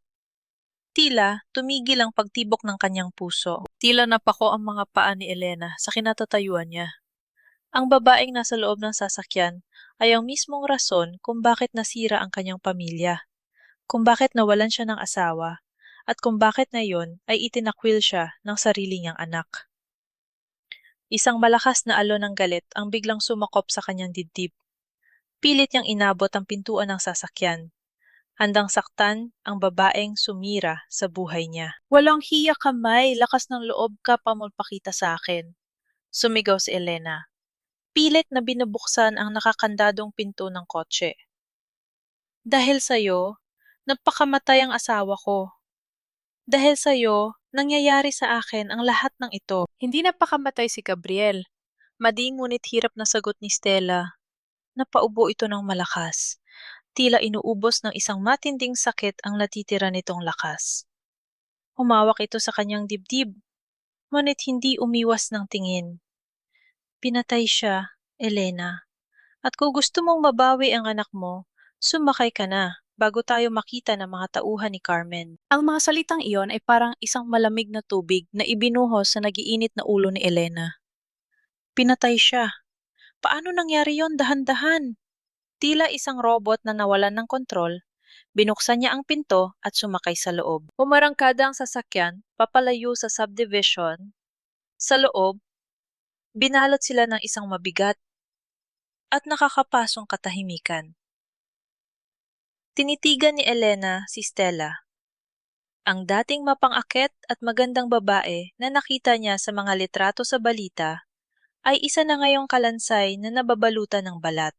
Tila tumigil ang pagtibok ng kanyang puso. Tila napako ang mga paa ni Elena sa kinatatayuan niya. Ang babaeng nasa loob ng sasakyan ay ang mismong rason kung bakit nasira ang kanyang pamilya, kung bakit nawalan siya ng asawa, at kung bakit na yon ay itinakwil siya ng sarili niyang anak. Isang malakas na alon ng galit ang biglang sumakop sa kanyang dibdib. Pilit niyang inabot ang pintuan ng sasakyan, handang saktan ang babaeng sumira sa buhay niya. Walang hiya kamay, lakas ng loob ka pa magpakita sa akin. Sumigaw si Elena. Pilit na binubuksan ang nakakandadong pinto ng kotse. Dahil sa'yo, napakamatay ang asawa ko. Dahil sa'yo, nangyayari sa akin ang lahat ng ito. Hindi napakamatay si Gabriel. Madi ngunit hirap na sagot ni Stella. Napaubo ito ng malakas. Tila inuubos ng isang matinding sakit ang natitira nitong lakas. Humawak ito sa kanyang dibdib, ngunit hindi umiwas ng tingin. Pinatay siya, Elena. At kung gusto mong mabawi ang anak mo, sumakay ka na bago tayo makita ng mga tauhan ni Carmen. Ang mga salitang iyon ay parang isang malamig na tubig na ibinuhos sa nagiinit na ulo ni Elena. Pinatay siya. Paano nangyari yon dahan-dahan? Tila isang robot na nawalan ng kontrol, binuksan niya ang pinto at sumakay sa loob. Umarangkada ang sasakyan, papalayo sa subdivision. Sa loob, binalot sila ng isang mabigat at nakakapasong katahimikan. Tinitigan ni Elena si Stella, ang dating mapang-akit at magandang babae na nakita niya sa mga litrato sa balita, ay isa na ngayong kalansay na nababalutan ng balat.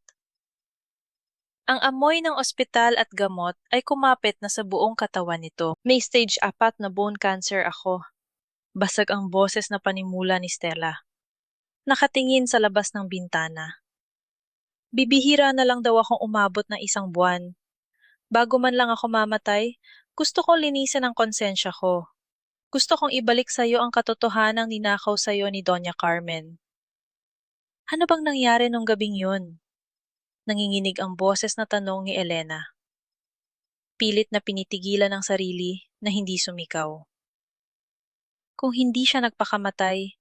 Ang amoy ng ospital at gamot ay kumapit na sa buong katawan nito. May stage 4 na bone cancer ako. Basag ang boses na panimula ni Stella. Nakatingin sa labas ng bintana. Bibihira na lang daw akong umabot ng 1 buwan. Bago man lang ako mamatay, gusto kong linisan ang konsensya ko. Gusto kong ibalik sa iyo ang katotohanang ninakaw sa iyo ni Doña Carmen. Ano bang nangyari nung gabing yun? Nanginginig ang boses na tanong ni Elena. Pilit na pinitigilan ang sarili na hindi sumigaw. Kung hindi siya nagpakamatay,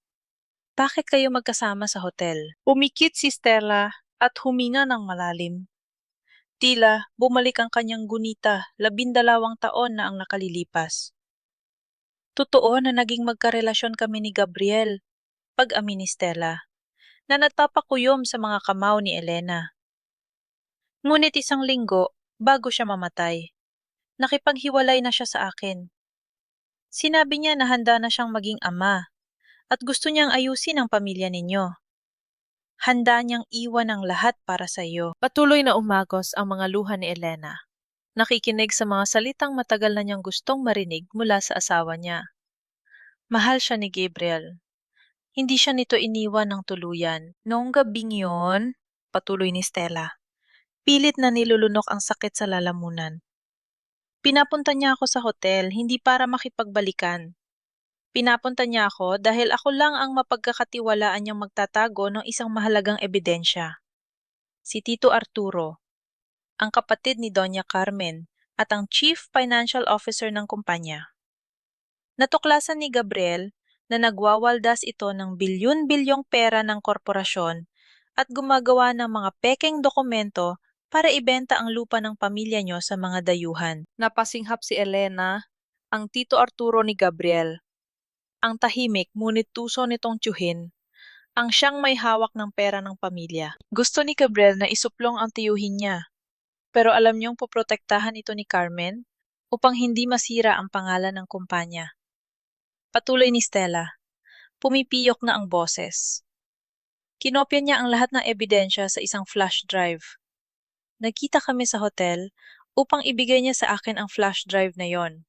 bakit kayo magkasama sa hotel? Umikit si Stella at huminga ng malalim. Tila bumalik ang kanyang gunita, 12 taon na ang nakalilipas. Totoo na naging magkarelasyon kami ni Gabriel, pag-amin ni Stella, na nagpapakuyom sa mga kamao ni Elena. Ngunit 1 linggo bago siya mamatay, nakipaghiwalay na siya sa akin. Sinabi niya na handa na siyang maging ama at gusto niyang ayusin ang pamilya ninyo. Handa niyang iwan ang lahat para sa iyo. Patuloy na umagos ang mga luha ni Elena. Nakikinig sa mga salitang matagal na niyang gustong marinig mula sa asawa niya. Mahal siya ni Gabriel. Hindi siya nito iniwan ng tuluyan. Noong gabing yon, patuloy ni Stella, pilit na nilulunok ang sakit sa lalamunan. Pinapunta niya ako sa hotel, hindi para makipagbalikan. Pinapunta niya ako dahil ako lang ang mapagkakatiwalaan niyang magtatago ng isang mahalagang ebidensya. Si Tito Arturo, ang kapatid ni Doña Carmen at ang Chief Financial Officer ng kumpanya. Natuklasan ni Gabriel na nagwawaldas ito ng bilyon-bilyong pera ng korporasyon at gumagawa ng mga pekeng dokumento para ibenta ang lupa ng pamilya niyo sa mga dayuhan. Napasinghap si Elena, ang Tito Arturo ni Gabriel. Ang tahimik ngunit tuso nitong tiyuhin, ang siyang may hawak ng pera ng pamilya. Gusto ni Gabriel na isuplong ang tiyuhin niya, pero alam niyong poprotektahan ito ni Carmen upang hindi masira ang pangalan ng kumpanya. Patuloy ni Stella, pumipiyok na ang boses. Kinopya niya ang lahat ng ebidensya sa isang flash drive. Nagkita kami sa hotel upang ibigay niya sa akin ang flash drive na yon.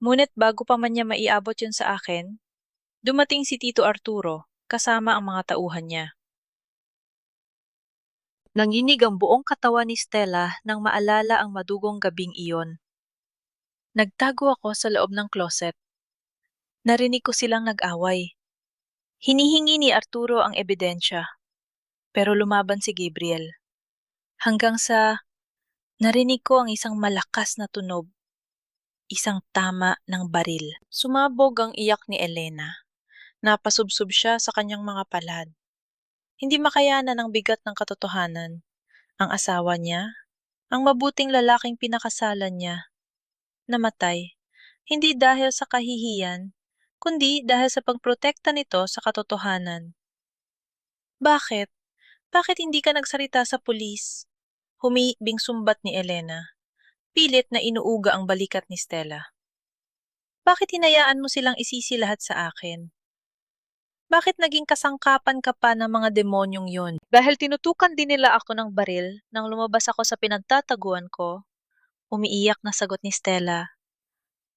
Ngunit bago pa man niya maiabot yun sa akin, dumating si Tito Arturo kasama ang mga tauhan niya. Nanginig ang buong katawan ni Stella nang maalala ang madugong gabing iyon. Nagtago ako sa loob ng closet. Narinig ko silang nag-away. Hinihingi ni Arturo ang ebidensya, pero lumaban si Gabriel. Hanggang sa narinig ko ang isang malakas na tunog, isang tama ng baril. Sumabog ang iyak ni Elena. Napasubsob siya sa kanyang mga palad. Hindi makayanan ang bigat ng katotohanan. Ang asawa niya, ang mabuting lalaking pinakasalan niya, namatay. Hindi dahil sa kahihiyan, kundi dahil sa pagprotekta nito sa katotohanan. Bakit? Bakit hindi ka nagsalita sa pulis? Humiibing sumbat ni Elena. Pilit na inuuga ang balikat ni Stella. Bakit hinayaan mo silang isisi lahat sa akin? Bakit naging kasangkapan ka pa ng mga demonyong yun? Dahil tinutukan din nila ako ng baril nang lumabas ako sa pinagtataguan ko, umiiyak na sagot ni Stella.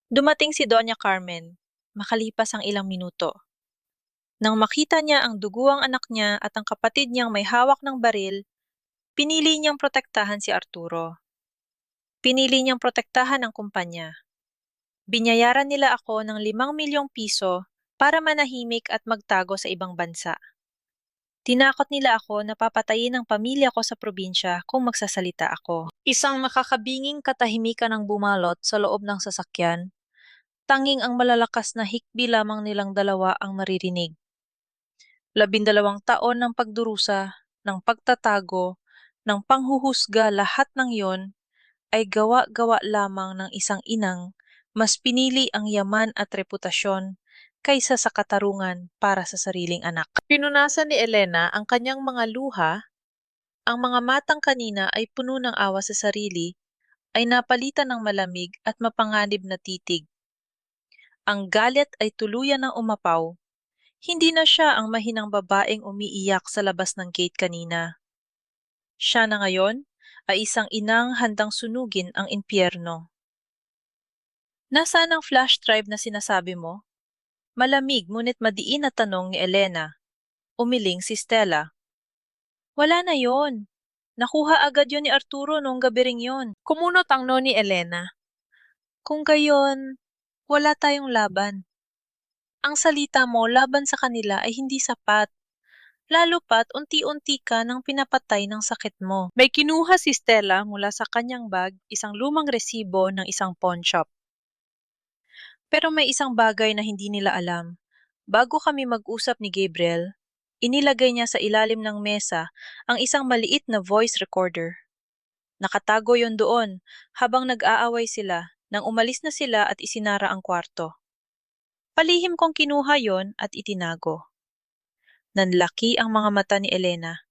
Dumating si Doña Carmen, makalipas ang ilang minuto. Nang makita niya ang duguang anak niya at ang kapatid niyang may hawak ng baril, pinili niyang protektahan si Arturo. Pinili niyang protektahan ang kumpanya. Binayaran nila ako ng 5 milyong piso para manahimik at magtago sa ibang bansa. Tinakot nila ako na papatayin ng pamilya ko sa probinsya kung magsasalita ako. Isang nakakabinging katahimikan ang bumalot sa loob ng sasakyan. Tanging ang malalakas na hikbi lamang nilang dalawa ang maririnig. 12 taon ng pagdurusa, ng pagtatago, ng panghuhusga, lahat ng yon ay gawa-gawa lamang ng isang inang mas pinili ang yaman at reputasyon kaysa sa katarungan para sa sariling anak. Pinunasan ni Elena ang kanyang mga luha, ang mga matang kanina ay puno ng awa sa sarili, ay napalitan ng malamig at mapanganib na titig. Ang galit ay tuluyan ng umapaw. Hindi na siya ang mahinang babaeng umiiyak sa labas ng gate kanina. Siya na ngayon ay isang inang handang sunugin ang impyerno. Nasaan ang flash drive na sinasabi mo? Malamig ngunit madiin na tanong ni Elena. Umiling si Stella. Wala na yon. Nakuha agad yon ni Arturo noong gabi ring yon. Kumunot ang no ni Elena. Kung gayon, wala tayong laban. Ang salita mo laban sa kanila ay hindi sapat. Lalo pat unti-unti ka nang pinapatay ng sakit mo. May kinuha si Stella mula sa kanyang bag isang lumang resibo ng isang pawn shop. Pero may isang bagay na hindi nila alam. Bago kami mag-usap ni Gabriel, inilagay niya sa ilalim ng mesa ang isang maliit na voice recorder. Nakatago yon doon habang nag-aaway sila nang umalis na sila at isinara ang kwarto. Palihim kong kinuha yon at itinago. Nanlaki ang mga mata ni Elena.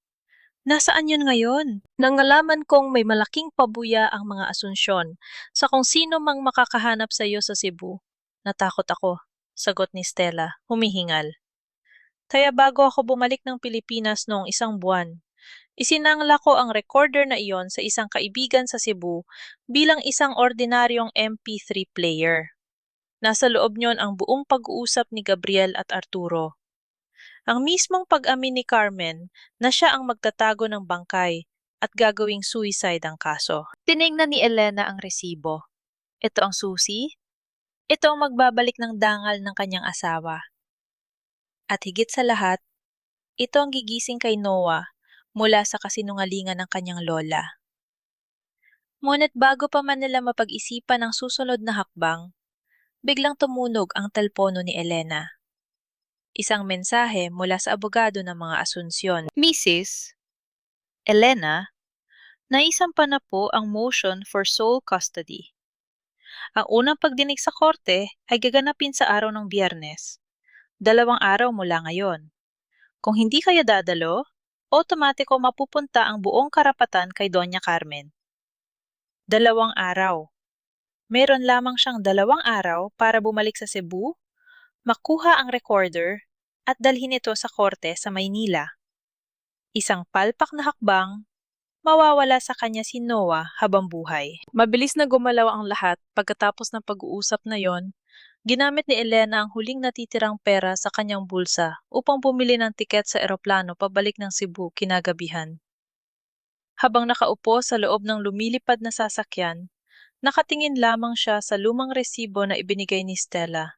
Nasaan yun ngayon? Nangalaman kong may malaking pabuya ang mga Asunsyon sa kung sino mang makakahanap sa iyo sa Cebu. Natakot ako, sagot ni Stella, humihingal. Kaya bago ako bumalik ng Pilipinas noong 1 buwan, isinangla ko ang recorder na iyon sa isang kaibigan sa Cebu bilang isang ordinaryong MP3 player. Nasa loob niyon ang buong pag-uusap ni Gabriel at Arturo. Ang mismong pag-amin ni Carmen na siya ang magtatago ng bangkay at gagawing suicide ang kaso. Tinignan ni Elena ang resibo. Ito ang susi. Ito ang magbabalik ng dangal ng kanyang asawa. At higit sa lahat, ito ang gigising kay Noah mula sa kasinungalingan ng kanyang lola. Ngunit bago pa man nila mapag-isipan ang susunod na hakbang, biglang tumunog ang telepono ni Elena. Isang mensahe mula sa abogado ng mga Asunsyon. Mrs. Elena, Naisampa na po ang motion for sole custody. Ang unang pagdinig sa korte ay gaganapin sa araw ng Biyernes, 2 araw mula ngayon. Kung hindi kayo dadalo, otomatiko mapupunta ang buong karapatan kay Doña Carmen. 2 araw. Meron lamang siyang 2 araw para bumalik sa Cebu, makuha ang recorder, at dalhin ito sa korte sa Maynila. Isang palpak na hakbang, mawawala sa kanya si Noah habang buhay. Mabilis na gumalaw ang lahat pagkatapos ng pag-uusap na yon. Ginamit ni Elena ang huling natitirang pera sa kanyang bulsa upang bumili ng tiket sa eroplano pabalik ng Cebu kinagabihan. Habang nakaupo sa loob ng lumilipad na sasakyan, nakatingin lamang siya sa lumang resibo na ibinigay ni Stella.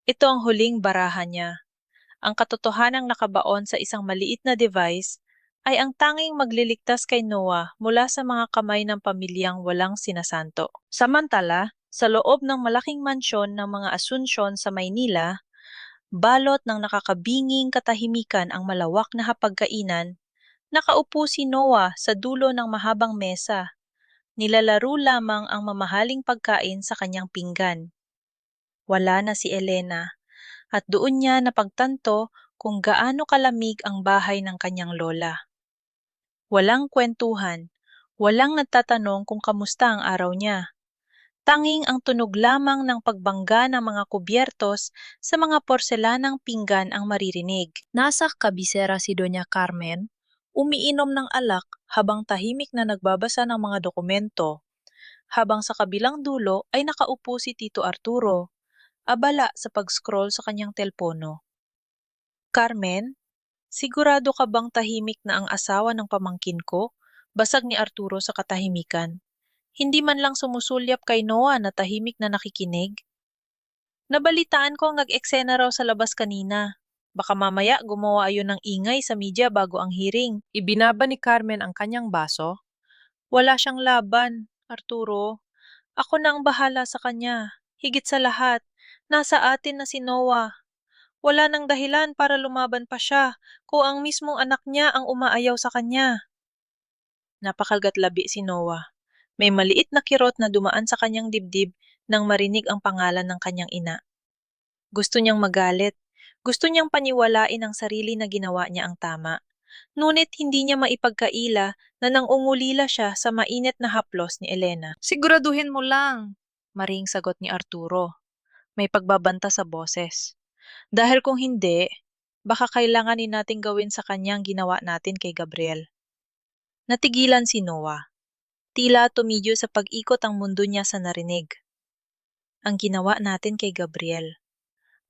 Ito ang huling barahan niya. Ang katotohanang nakabaon sa isang maliit na device ay ang tanging magliligtas kay Noah mula sa mga kamay ng pamilyang walang sinasanto. Samantala, sa loob ng malaking mansyon ng mga Asunsyon sa Maynila, balot ng nakakabinging katahimikan ang malawak na hapagkainan, nakaupo si Noah sa dulo ng mahabang mesa. Nilalaro lamang ang mamahaling pagkain sa kanyang pinggan. Wala na si Elena, at doon niya napagtanto kung gaano kalamig ang bahay ng kanyang lola. Walang kwentuhan, walang nagtatanong kung kamusta ang araw niya. Tanging ang tunog lamang ng pagbangga ng mga kubyertos sa mga porselanang pinggan ang maririnig. Nasa kabisera si Doña Carmen, umiinom ng alak habang tahimik na nagbabasa ng mga dokumento, habang sa kabilang dulo ay nakaupo si Tito Arturo, abala sa pag-scroll sa kanyang telpono. Carmen, sigurado ka bang tahimik na ang asawa ng pamangkin ko? Basag ni Arturo sa katahimikan. Hindi man lang sumusulyap kay Noah na tahimik na nakikinig. Nabalitaan ko ang nag-eksena raw sa labas kanina. Baka mamaya gumawa ayon ng ingay sa media bago ang hearing. Ibinaba ni Carmen ang kanyang baso. Wala siyang laban, Arturo. Ako na ang bahala sa kanya. Higit sa lahat, nasa atin na si Noah. Wala nang dahilan para lumaban pa siya kung ang mismong anak niya ang umaayaw sa kanya. Napakagatlabi si Noah. May maliit na kirot na dumaan sa kanyang dibdib nang marinig ang pangalan ng kanyang ina. Gusto niyang magalit. Gusto niyang paniwalain ang sarili na ginawa niya ang tama. Ngunit hindi niya maipagkaila na nangungulila siya sa mainit na haplos ni Elena. Siguraduhin mo lang, maring sagot ni Arturo. May pagbabanta sa boses. Dahil kung hindi, baka kailanganin nating gawin sa kanyang ginawa natin kay Gabriel. Natigilan si Noah. Tila tumidyo sa pag-ikot ang mundo niya sa narinig. Ang ginawa natin kay Gabriel.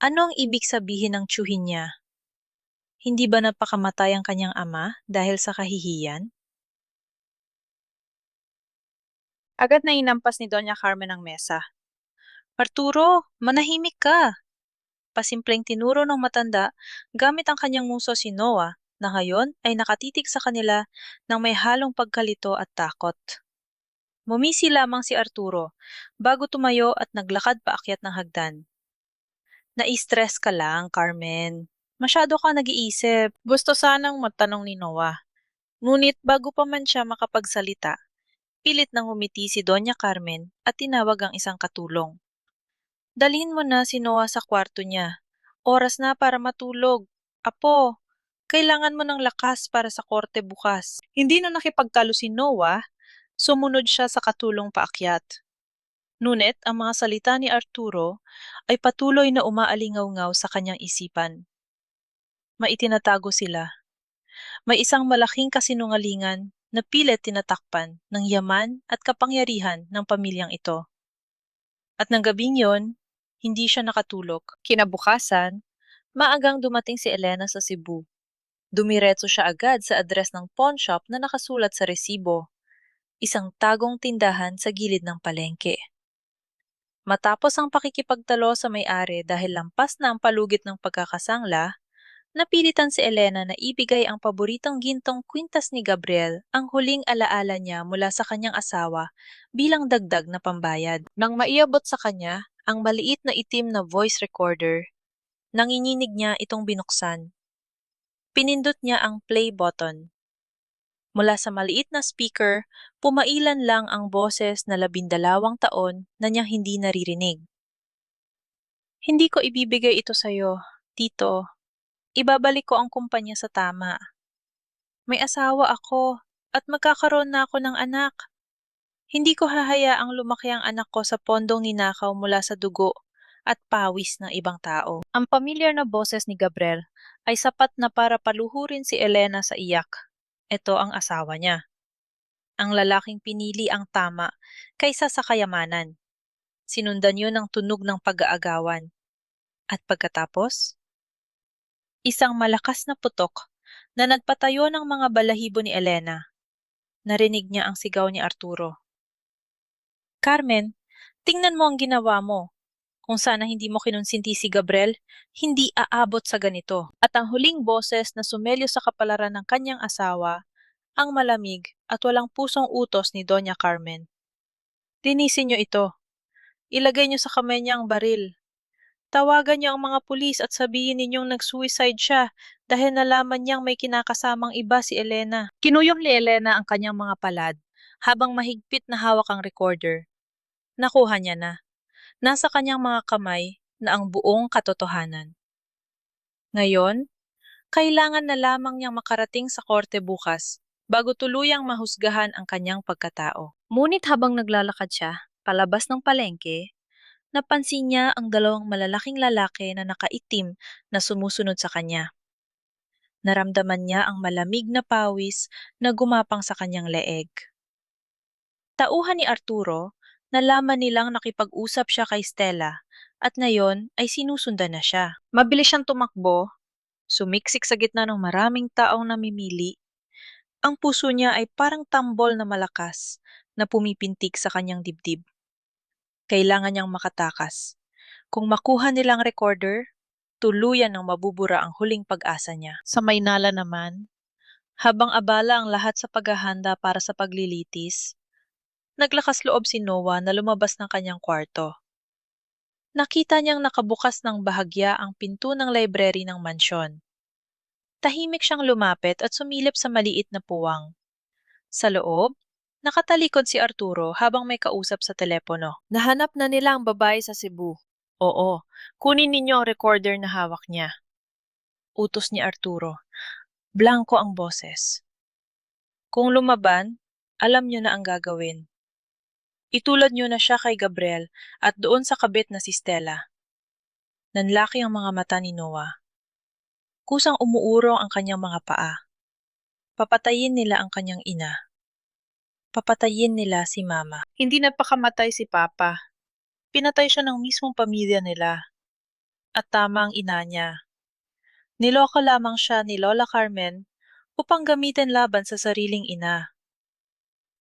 Ano ang ibig sabihin ng tiyuhin niya? Hindi ba napakamatay ang kanyang ama dahil sa kahihiyan? Agad na inampas ni Doña Carmen ang mesa. Arturo, manahimik ka! Pasimpleng tinuro ng matanda gamit ang kanyang muso si Noah na ngayon ay nakatitig sa kanila ng may halong pagkalito at takot. Mumisi lamang si Arturo bago tumayo at naglakad paakyat ng hagdan. Na-stress ka lang, Carmen. Masyado ka nag-iisip. Gusto sanang matanong ni Noah. Ngunit bago pa man siya makapagsalita, pilit nang umiti si Doña Carmen at tinawag ang isang katulong. Dalhin mo na si Noah sa kwarto niya. Oras na para matulog. Apo, kailangan mo ng lakas para sa korte bukas. Hindi na nakipagtalo si Noah, sumunod siya sa katulong paakyat. Ngunit ang mga salita ni Arturo ay patuloy na umaalingaw-ngaw sa kanyang isipan. Maitinatago sila. May isang malaking kasinungalingan na pilit tinatakpan ng yaman at kapangyarihan ng pamilyang ito. At ng gabing yon, hindi siya nakatulog. Kinabukasan, maagang dumating si Elena sa Cebu. Dumiretso siya agad sa address ng pawn shop na nakasulat sa resibo. Isang tagong tindahan sa gilid ng palengke. Matapos ang pakikipagtalo sa may-ari dahil lampas na ang palugit ng pagkakasangla, napilitan si Elena na ibigay ang paboritong gintong kwintas ni Gabriel, ang huling alaala niya mula sa kanyang asawa, bilang dagdag na pambayad. Nang maiabot sa kanya ang maliit na itim na voice recorder, nanginginig niya itong binuksan. Pinindot niya ang play button. Mula sa maliit na speaker, pumailan lang ang boses na 12 taon na niyang hindi naririnig. Hindi ko ibibigay ito sa'yo, Tito. Ibabalik ko ang kumpanya sa tama. May asawa ako at magkakaroon na ako ng anak. Hindi ko hahayaang lumaki ang anak ko sa pondong ninakaw mula sa dugo at pawis ng ibang tao. Ang pamilyar na boses ni Gabriel ay sapat na para paluhurin si Elena sa iyak. Ito ang asawa niya. Ang lalaking pinili ang tama kaysa sa kayamanan. Sinundan yun ng tunog ng pag-aagawan. At pagkatapos, isang malakas na putok na nagpatayo ng mga balahibo ni Elena. Narinig niya ang sigaw ni Arturo. Carmen, tingnan mo ang ginawa mo. Kung sana hindi mo kinonsinti si Gabriel, hindi aabot sa ganito. At ang huling boses na sumelyo sa kapalaran ng kanyang asawa, ang malamig at walang pusong utos ni Doña Carmen. Linisin niyo ito. Ilagay niyo sa kamay niya ang baril. Tawagan niyo ang mga pulis at sabihin ninyong nag-suicide siya dahil nalaman niyang may kinakasamang iba si Elena. Kinuyog ni Elena ang kanyang mga palad habang mahigpit na hawak ang recorder. Nakuha niya na. Nasa kanyang mga kamay na ang buong katotohanan. Ngayon, kailangan na lamang niyang makarating sa korte bukas bago tuluyang mahusgahan ang kanyang pagkatao. Ngunit habang naglalakad siya, palabas ng palengke, napansin niya ang dalawang malalaking lalaki na nakaitim na sumusunod sa kanya. Naramdaman niya ang malamig na pawis na gumapang sa kanyang leeg. Tauhan ni Arturo, nalaman nilang nakipag-usap siya kay Stella at ngayon ay sinusundan na siya. Mabilis siyang tumakbo, sumiksik sa gitna ng maraming taong namimili. Ang puso niya ay parang tambol na malakas na pumipintig sa kanyang dibdib. Kailangan niyang makatakas. Kung makuha nilang recorder, tuluyan ng mabubura ang huling pag-asa niya. Sa Maynala naman, habang abala ang lahat sa paghahanda para sa paglilitis, naglakas loob si Noah na lumabas ng kanyang kwarto. Nakita niyang nakabukas ng bahagya ang pinto ng library ng mansyon. Tahimik siyang lumapit at sumilip sa maliit na puwang. Sa loob, nakatalikod si Arturo habang may kausap sa telepono. Nahanap na nila ang babae sa Cebu. Oo, kunin ninyo ang recorder na hawak niya. Utos ni Arturo. Blanco ang boses. Kung lumaban, alam niyo na ang gagawin. Itulad niyo na siya kay Gabriel at doon sa kabit na si Stella. Nanlaki ang mga mata ni Noah. Kusang umuurong ang kanyang mga paa. Papatayin nila ang kanyang ina. Papatayin nila si Mama. Hindi napakamatay si Papa. Pinatay siya ng mismong pamilya nila. At tama ang ina niya. Niloko lamang siya ni Lola Carmen upang gamitin laban sa sariling ina.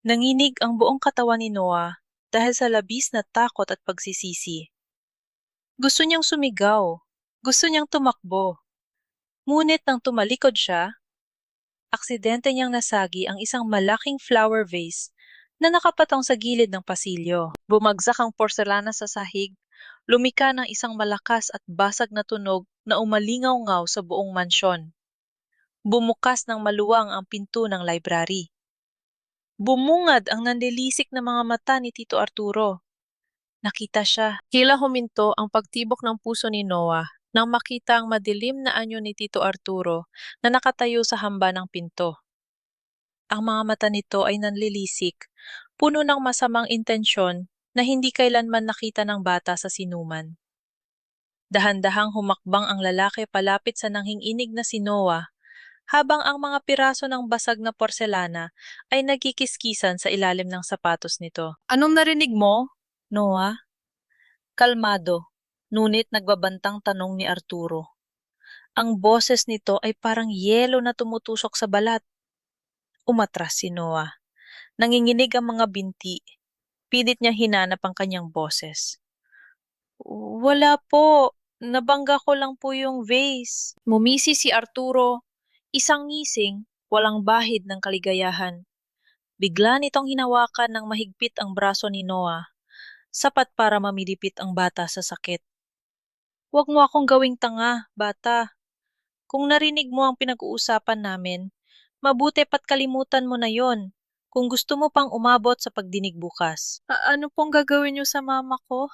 Nanginig ang buong katawan ni Noah dahil sa labis na takot at pagsisisi. Gusto niyang sumigaw. Gusto niyang tumakbo. Ngunit nang tumalikod siya, aksidente niyang nasagi ang isang malaking flower vase na nakapatong sa gilid ng pasilyo. Bumagsak ang porselana sa sahig, lumika ng isang malakas at basag na tunog na umalingaw-ngaw sa buong mansyon. Bumukas ng maluwang ang pinto ng library. Bumungad ang nanlilisik na mga mata ni Tito Arturo. Nakita siya. Tila huminto ang pagtibok ng puso ni Noah nang makita ang madilim na anyo ni Tito Arturo na nakatayo sa hamba ng pinto. Ang mga mata nito ay nanlilisik, puno ng masamang intensyon na hindi kailanman nakita ng bata sa sinuman. Dahan-dahang humakbang ang lalaki palapit sa nanghinginig na si Noah, habang ang mga piraso ng basag na porselana ay nagkikiskisan sa ilalim ng sapatos nito. Anong narinig mo, Noah? Kalmado, ngunit nagbabantang tanong ni Arturo. Ang boses nito ay parang yelo na tumutusok sa balat. Umatras si Noah. Nanginginig ang mga binti. Pilit niyang hinanap ang kanyang boses. Wala po. Nabangga ko lang po yung vase. Mumisi si Arturo. Isang ngising, walang bahid ng kaligayahan. Bigla nitong hinawakan ng mahigpit ang braso ni Noah, sapat para mamilipit ang bata sa sakit. Huwag mo akong gawing tanga, bata. Kung narinig mo ang pinag-uusapan namin, Mabuti pa't kalimutan mo na yon. Kung gusto mo pang umabot sa pagdinig bukas. Ano pong gagawin niyo sa mama ko?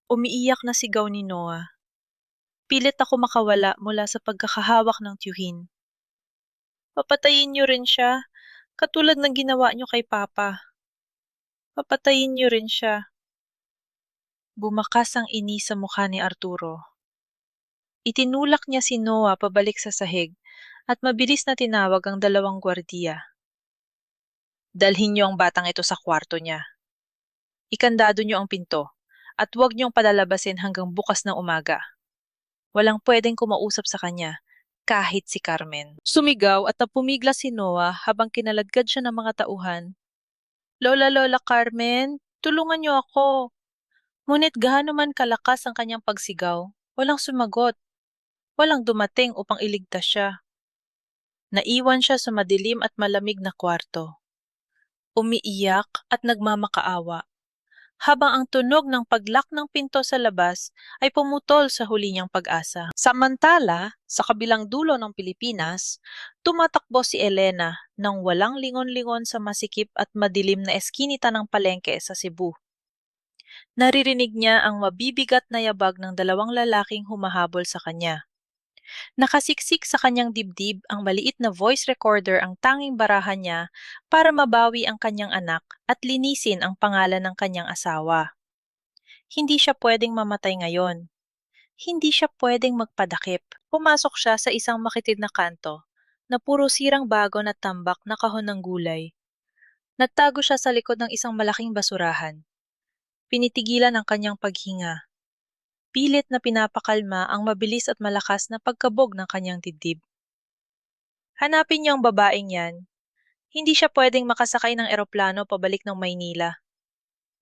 Umiiyak na sigaw ni Noah. Pilit ako makawala mula sa pagkakahawak ng tiyuhin. Papatayin niyo rin siya, katulad ng ginawa niyo kay Papa. Papatayin niyo rin siya. Bumakas ang inis sa mukha ni Arturo. Itinulak niya si Noah pabalik sa sahig at mabilis na tinawag ang 2 gwardiya. Dalhin niyo ang batang ito sa kwarto niya. Ikandado niyo ang pinto at huwag niyong palalabasin hanggang bukas ng umaga. Walang pwedeng kumausap sa kanya, kahit si Carmen. Sumigaw at napumigla si Noah habang kinaladkad siya ng mga tauhan. Lola Carmen, tulungan niyo ako. Ngunit gaano man kalakas ang kanyang pagsigaw, walang sumagot. Walang dumating upang iligtas siya. Naiwan siya sa madilim at malamig na kwarto. Umiiyak at nagmamakaawa, habang ang tunog ng paglak ng pinto sa labas ay pumutol sa huli niyang pag-asa. Samantala, sa kabilang dulo ng Pilipinas, tumatakbo si Elena nang walang lingon-lingon sa masikip at madilim na eskinita ng palengke sa Cebu. Naririnig niya ang mabibigat na yabag ng 2 lalaking humahabol sa kanya. Nakasiksik sa kanyang dibdib ang maliit na voice recorder, ang tanging barahan niya para mabawi ang kanyang anak at linisin ang pangalan ng kanyang asawa. Hindi siya pwedeng mamatay ngayon. Hindi siya pwedeng magpadakip. Pumasok siya sa isang makitid na kanto na puro sirang bagon at tambak na kahon ng gulay. Nagtago siya sa likod ng isang malaking basurahan. Pinitigilan ang kanyang paghinga. Pilit na pinapakalma ang mabilis at malakas na pagkabog ng kanyang dibdib. Hanapin niyo ang babaeng yan. Hindi siya pwedeng makasakay ng eroplano pabalik ng Maynila.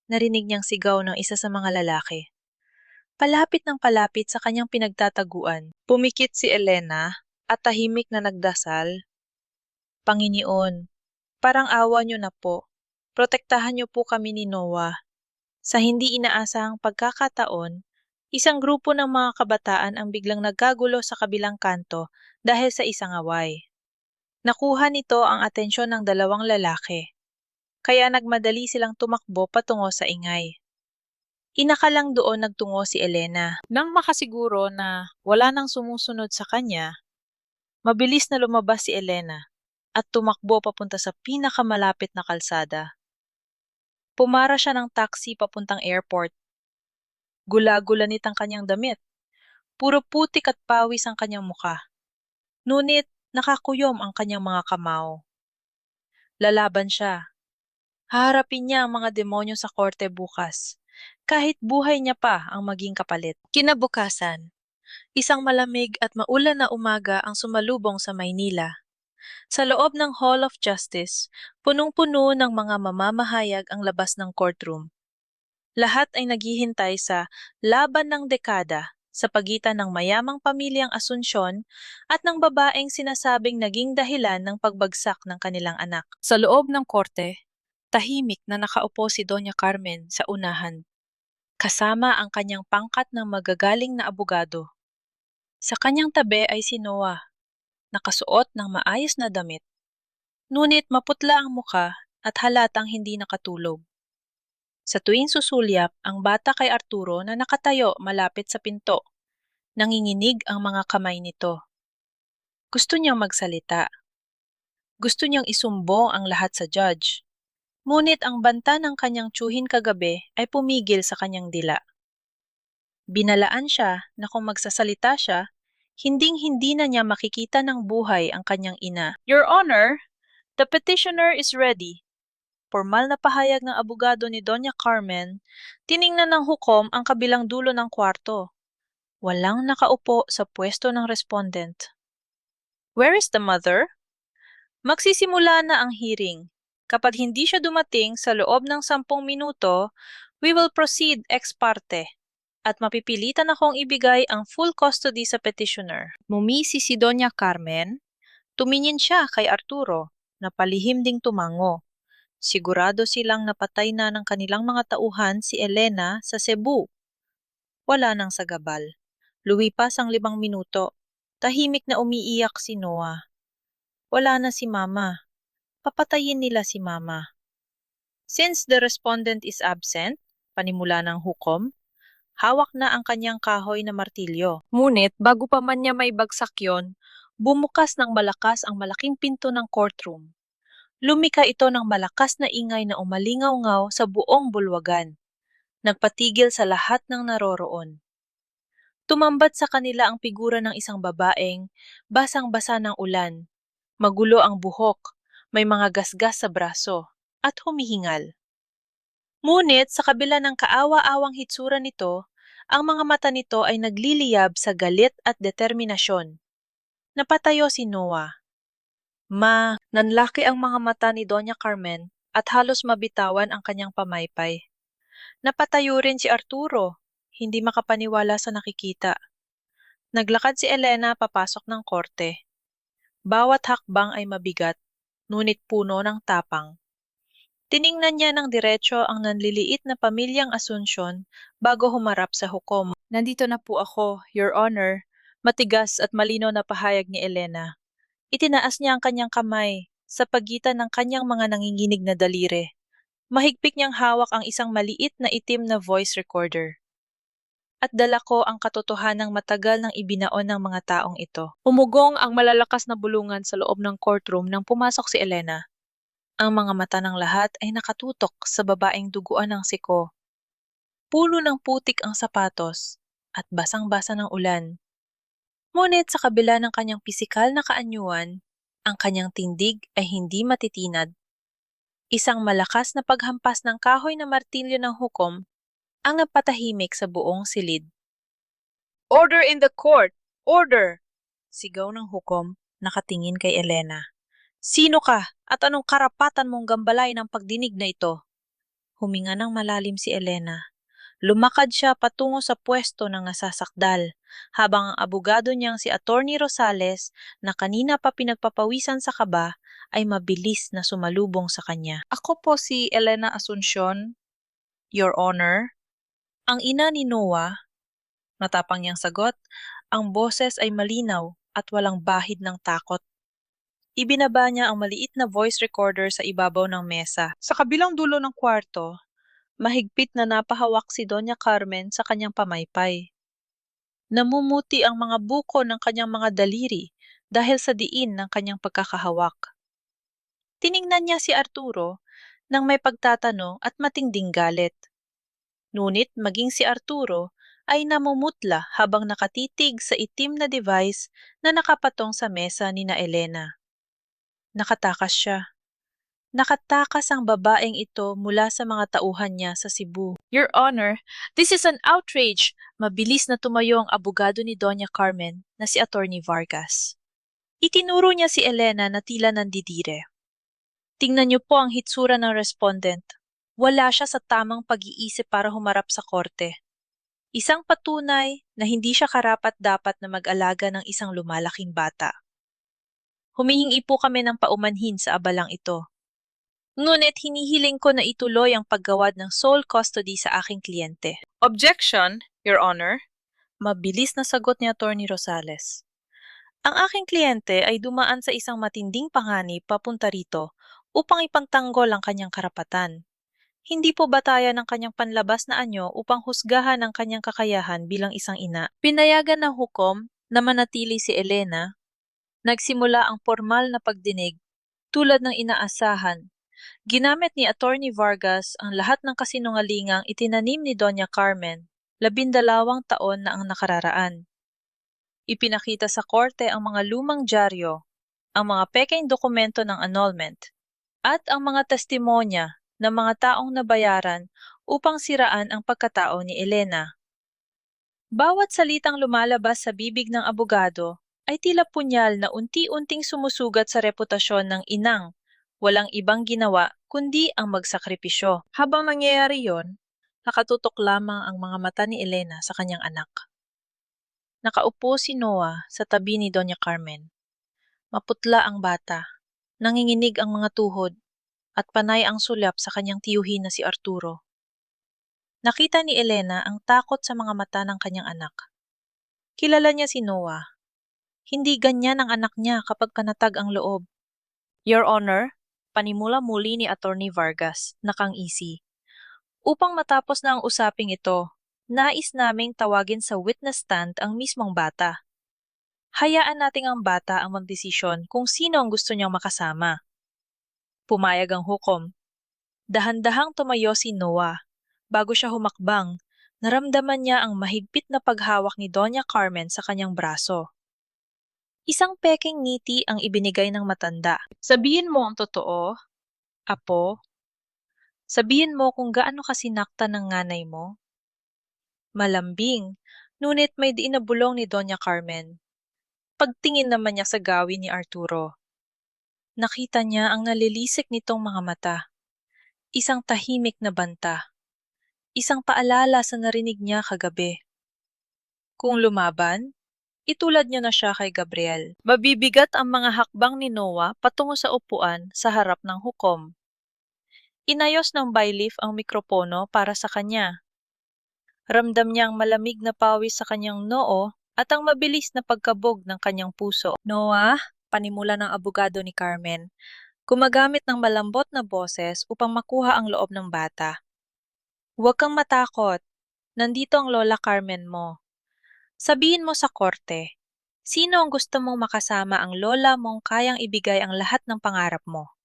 Narinig niyang sigaw ng isa sa mga lalaki. Palapit ng palapit sa kanyang pinagtataguan. Pumikit si Elena at tahimik na nagdasal. Panginoon, parang awa niyo na po. Protektahan niyo po kami ni Noah. Sa hindi inaasahang pagkakataon, isang grupo ng mga kabataan ang biglang nagkagulo sa kabilang kanto dahil sa isang away. Nakuha nito ang atensyon ng 2 lalaki, kaya nagmadali silang tumakbo patungo sa ingay. Inakalang doon nagtungo si Elena. Nang makasiguro na wala nang sumusunod sa kanya, mabilis na lumabas si Elena at tumakbo papunta sa pinakamalapit na kalsada. Pumara siya ng taxi papuntang airport. Gula-gulanit ang kanyang damit. Puro putik at pawis ang kanyang muka. Ngunit nakakuyom ang kanyang mga kamao. Lalaban siya. Haharapin niya ang mga demonyo sa korte bukas, kahit buhay niya pa ang maging kapalit. Kinabukasan, isang malamig at maulan na umaga ang sumalubong sa Maynila. Sa loob ng Hall of Justice, punong-puno ng mga mamamahayag ang labas ng courtroom. Lahat ay naghihintay sa laban ng dekada sa pagitan ng mayamang pamilyang Asunsyon at ng babaeng sinasabing naging dahilan ng pagbagsak ng kanilang anak. Sa loob ng korte, tahimik na nakaupo si Doña Carmen sa unahan, kasama ang kanyang pangkat ng magagaling na abogado. Sa kanyang tabi ay si Noah, nakasuot ng maayos na damit, ngunit maputla ang muka at halatang hindi nakatulog. Sa tuwing susulyap ang bata kay Arturo na nakatayo malapit sa pinto, nanginginig ang mga kamay nito. Gusto niyang magsalita. Gusto niyang isumbong ang lahat sa judge. Ngunit ang banta ng kanyang tiyuhin kagabi ay pumigil sa kanyang dila. Binalaan siya na kung magsasalita siya, hinding-hindi na niya makikita ng buhay ang kanyang ina. Your Honor, the petitioner is ready. Formal na pahayag ng abogado ni Doña Carmen, tiningnan ng hukom ang kabilang dulo ng kwarto. Walang nakaupo sa pwesto ng respondent. Where is the mother? Magsisimula na ang hearing. Kapag hindi siya dumating sa loob ng 10 minuto, we will proceed ex parte at mapipilitan akong ibigay ang full custody sa petitioner. Mumisi si Doña Carmen. Tumingin siya kay Arturo na palihim ding tumango. Sigurado silang napatay na ng kanilang mga tauhan si Elena sa Cebu. Wala nang sagabal. Lumipas ang 5 minuto. Tahimik na umiiyak si Noah. Wala na si Mama. Papatayin nila si Mama. Since the respondent is absent, panimula ng hukom, hawak na ang kanyang kahoy na martilyo. Ngunit bago pa man niya may bagsak yon, bumukas ng malakas ang malaking pinto ng courtroom. Lumika ito ng malakas na ingay na umalingaw-ngaw sa buong bulwagan. Nagpatigil sa lahat ng naroroon. Tumambad sa kanila ang figura ng isang babaeng, basang-basa ng ulan. Magulo ang buhok, may mga gasgas sa braso, at humihingal. Ngunit sa kabila ng kaawa-awang hitsura nito, ang mga mata nito ay nagliliyab sa galit at determinasyon. Napatayo si Noah. Nanlaki ang mga mata ni Doña Carmen at halos mabitawan ang kanyang pamaypay. Napatayo rin si Arturo, hindi makapaniwala sa nakikita. Naglakad si Elena papasok ng korte. Bawat hakbang ay mabigat, ngunit puno ng tapang. Tiningnan niya ng diretso ang nanliliit na pamilyang Asuncion bago humarap sa hukom. Nandito na po ako, Your Honor, matigas at malinaw na pahayag ni Elena. Itinaas niya ang kanyang kamay sa pagitan ng kanyang mga nanginginig na daliri. Mahigpit niyang hawak ang isang maliit na itim na voice recorder. At dala ko ang katotohanang matagal nang ibinaon ng mga taong ito. Umugong ang malalakas na bulungan sa loob ng courtroom nang pumasok si Elena. Ang mga mata ng lahat ay nakatutok sa babaeng duguan ng siko. Pulo ng putik ang sapatos at basang-basa ng ulan. Ngunit sa kabila ng kanyang pisikal na kaanyuan, ang kanyang tindig ay hindi matitinad. Isang malakas na paghampas ng kahoy na martilyo ng hukom ang nagpatahimik sa buong silid. Order in the court! Order! Sigaw ng hukom, nakatingin kay Elena. Sino ka at anong karapatan mong gambalay ng pagdinig na ito? Huminga ng malalim si Elena. Lumakad siya patungo sa pwesto ng nasasakdal, habang ang abogado niyang si Attorney Rosales, na kanina pa pinagpapawisan sa kaba, ay mabilis na sumalubong sa kanya. Ako po si Elena Asuncion, Your Honor. Ang ina ni Noah, matapang niyang sagot, ang boses ay malinaw at walang bahid ng takot. Ibinaba niya ang maliit na voice recorder sa ibabaw ng mesa. Sa kabilang dulo ng kwarto, mahigpit na napahawak si Doña Carmen sa kanyang pamaypay. Namumuti ang mga buko ng kanyang mga daliri dahil sa diin ng kanyang pagkakahawak. Tiningnan niya si Arturo nang may pagtatanong at matinding galit. Ngunit maging si Arturo ay namumutla habang nakatitig sa itim na device na nakapatong sa mesa ni na Elena. Nakatakas siya. Nakatakas ang babaeng ito mula sa mga tauhan niya sa Cebu. Your Honor, this is an outrage! Mabilis na tumayo ang abogado ni Doña Carmen na si Attorney Vargas. Itinuro niya si Elena na tila nandidire. Tingnan niyo po ang hitsura ng respondent. Wala siya sa tamang pag-iisip para humarap sa korte. Isang patunay na hindi siya karapat-dapat na mag-alaga ng isang lumalaking bata. Humihingi po kami ng paumanhin sa abalang ito. Ngunit hinihiling ko na ituloy ang paggawad ng sole custody sa aking kliyente. Objection, Your Honor. Mabilis na sagot ni Attorney Rosales. Ang aking kliyente ay dumaan sa isang matinding panganib papunta rito upang ipagtanggol ang kanyang karapatan. Hindi po bataya ng kanyang panlabas na anyo upang husgahan ang kanyang kakayahan bilang isang ina. Pinayagan ng hukom na manatili si Elena. Nagsimula ang formal na pagdinig tulad ng inaasahan. Ginamit ni Attorney Vargas ang lahat ng kasinungalingang itinanim ni Doña Carmen, 12 taon na ang nakararaan. Ipinakita sa korte ang mga lumang dyaryo, ang mga pekeng dokumento ng annulment, at ang mga testimonya ng mga taong nabayaran upang siraan ang pagkatao ni Elena. Bawat salitang lumalabas sa bibig ng abogado ay tila punyal na unti-unting sumusugat sa reputasyon ng inang, walang ibang ginawa kundi ang magsakripisyo. Habang nangyayari yon, nakatutok lamang ang mga mata ni Elena sa kanyang anak. Nakaupo si Noah sa tabi ni Doña Carmen. Maputla ang bata, nanginginig ang mga tuhod, at panay ang sulap sa kanyang tiyuhin na si Arturo. Nakita ni Elena ang takot sa mga mata ng kanyang anak. Kilala niya si Noah. Hindi ganyan ang anak niya kapag panatag ang loob. Your Honor, panimula muli ni Attorney Vargas, nakang-isi. Upang matapos na ang usaping ito, nais naming tawagin sa witness stand ang mismong bata. Hayaan nating ang bata ang magdesisyon kung sino ang gusto niyang makasama. Pumayag ang hukom. Dahan-dahang tumayo si Noah. Bago siya humakbang, naramdaman niya ang mahigpit na paghawak ni Doña Carmen sa kanyang braso. Isang peking ngiti ang ibinigay ng matanda. Sabihin mo ang totoo, Apo. Sabihin mo kung gaano ka sinaktan ng nanay mo. Malambing, ngunit may diinabulong ni Doña Carmen. Pagtingin naman niya sa gawin ni Arturo. Nakita niya ang nalilisik nitong mga mata. Isang tahimik na banta. Isang paalala sa narinig niya kagabi. Kung lumaban, itulad niyo na siya kay Gabriel. Mabibigat ang mga hakbang ni Noah patungo sa upuan sa harap ng hukom. Inayos ng bailiff ang mikropono para sa kanya. Ramdam niya ang malamig na pawis sa kanyang noo at ang mabilis na pagkabog ng kanyang puso. Noah, panimula ng abogado ni Carmen, gumagamit ng malambot na boses upang makuha ang loob ng bata. Huwag kang matakot. Nandito ang Lola Carmen mo. Sabihin mo sa korte, sino ang gusto mong makasama ang lola mong kayang ibigay ang lahat ng pangarap mo?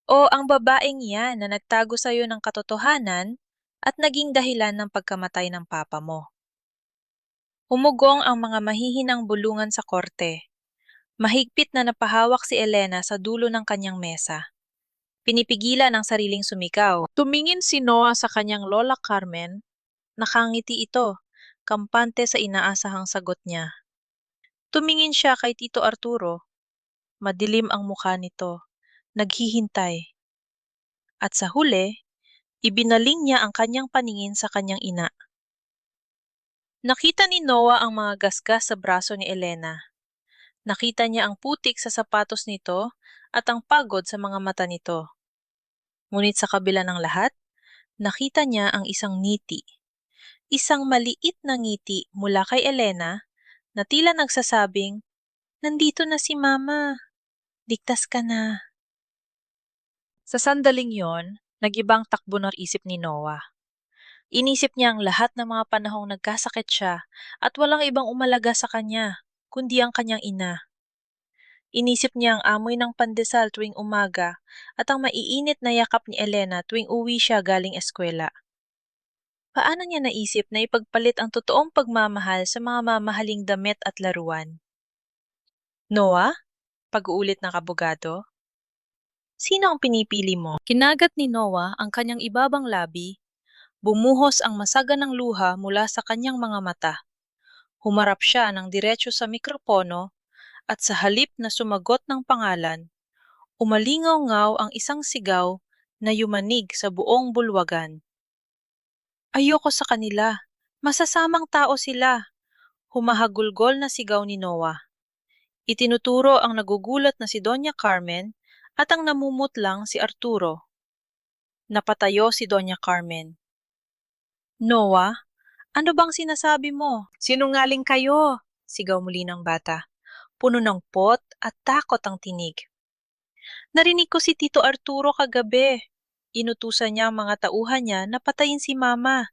O ang babaeng yan na nagtago sa iyo ng katotohanan at naging dahilan ng pagkamatay ng papa mo? Humugong ang mga mahihinang bulungan sa korte. Mahigpit na napahawak si Elena sa dulo ng kanyang mesa. Pinipigilan ang sariling sumigaw. Tumingin si Noah sa kanyang Lola Carmen. Nakangiti ito, kampante sa inaasahang sagot niya. Tumingin siya kay Tito Arturo. Madilim ang mukha nito, naghihintay. At sa huli, ibinaling niya ang kanyang paningin sa kanyang ina. Nakita ni Noah ang mga gasgas sa braso ni Elena. Nakita niya ang putik sa sapatos nito at ang pagod sa mga mata nito. Ngunit sa kabila ng lahat, nakita niya ang isang ngiti. Isang maliit na ngiti mula kay Elena na tila nagsasabing, "Nandito na si Mama. Ligtas ka na." Sa sandaling yon, nag-ibang takbo ng isip ni Noah. Inisip niya ang lahat ng mga panahong nagkasakit siya at walang ibang umalaga sa kanya, kundi ang kanyang ina. Inisip niya ang amoy ng pandesal tuwing umaga at ang maiinit na yakap ni Elena tuwing uwi siya galing eskwela. Paano niya naisip na ipagpalit ang totoong pagmamahal sa mga mamahaling damit at laruan? Noah? Pag-uulit ng abogado? Sino ang pinipili mo? Kinagat ni Noah ang kanyang ibabang labi. Bumuhos ang masaganang luha mula sa kanyang mga mata. Humarap siya ng diretso sa mikropono at sa halip na sumagot ng pangalan, umalingaw-ngaw ang isang sigaw na yumanig sa buong bulwagan. Ayoko sa kanila. Masasamang tao sila. Humahagulgol na sigaw ni Noah. Itinuturo ang nagugulat na si Doña Carmen at ang namumutlang si Arturo. Napatayo si Doña Carmen. Noah, ano bang sinasabi mo? Sinungaling kayo, sigaw muli ng bata. Puno ng pot at takot ang tinig. Narinig ko si Tito Arturo kagabi. Inutusan niya ang mga tauhan niya na patayin si Mama.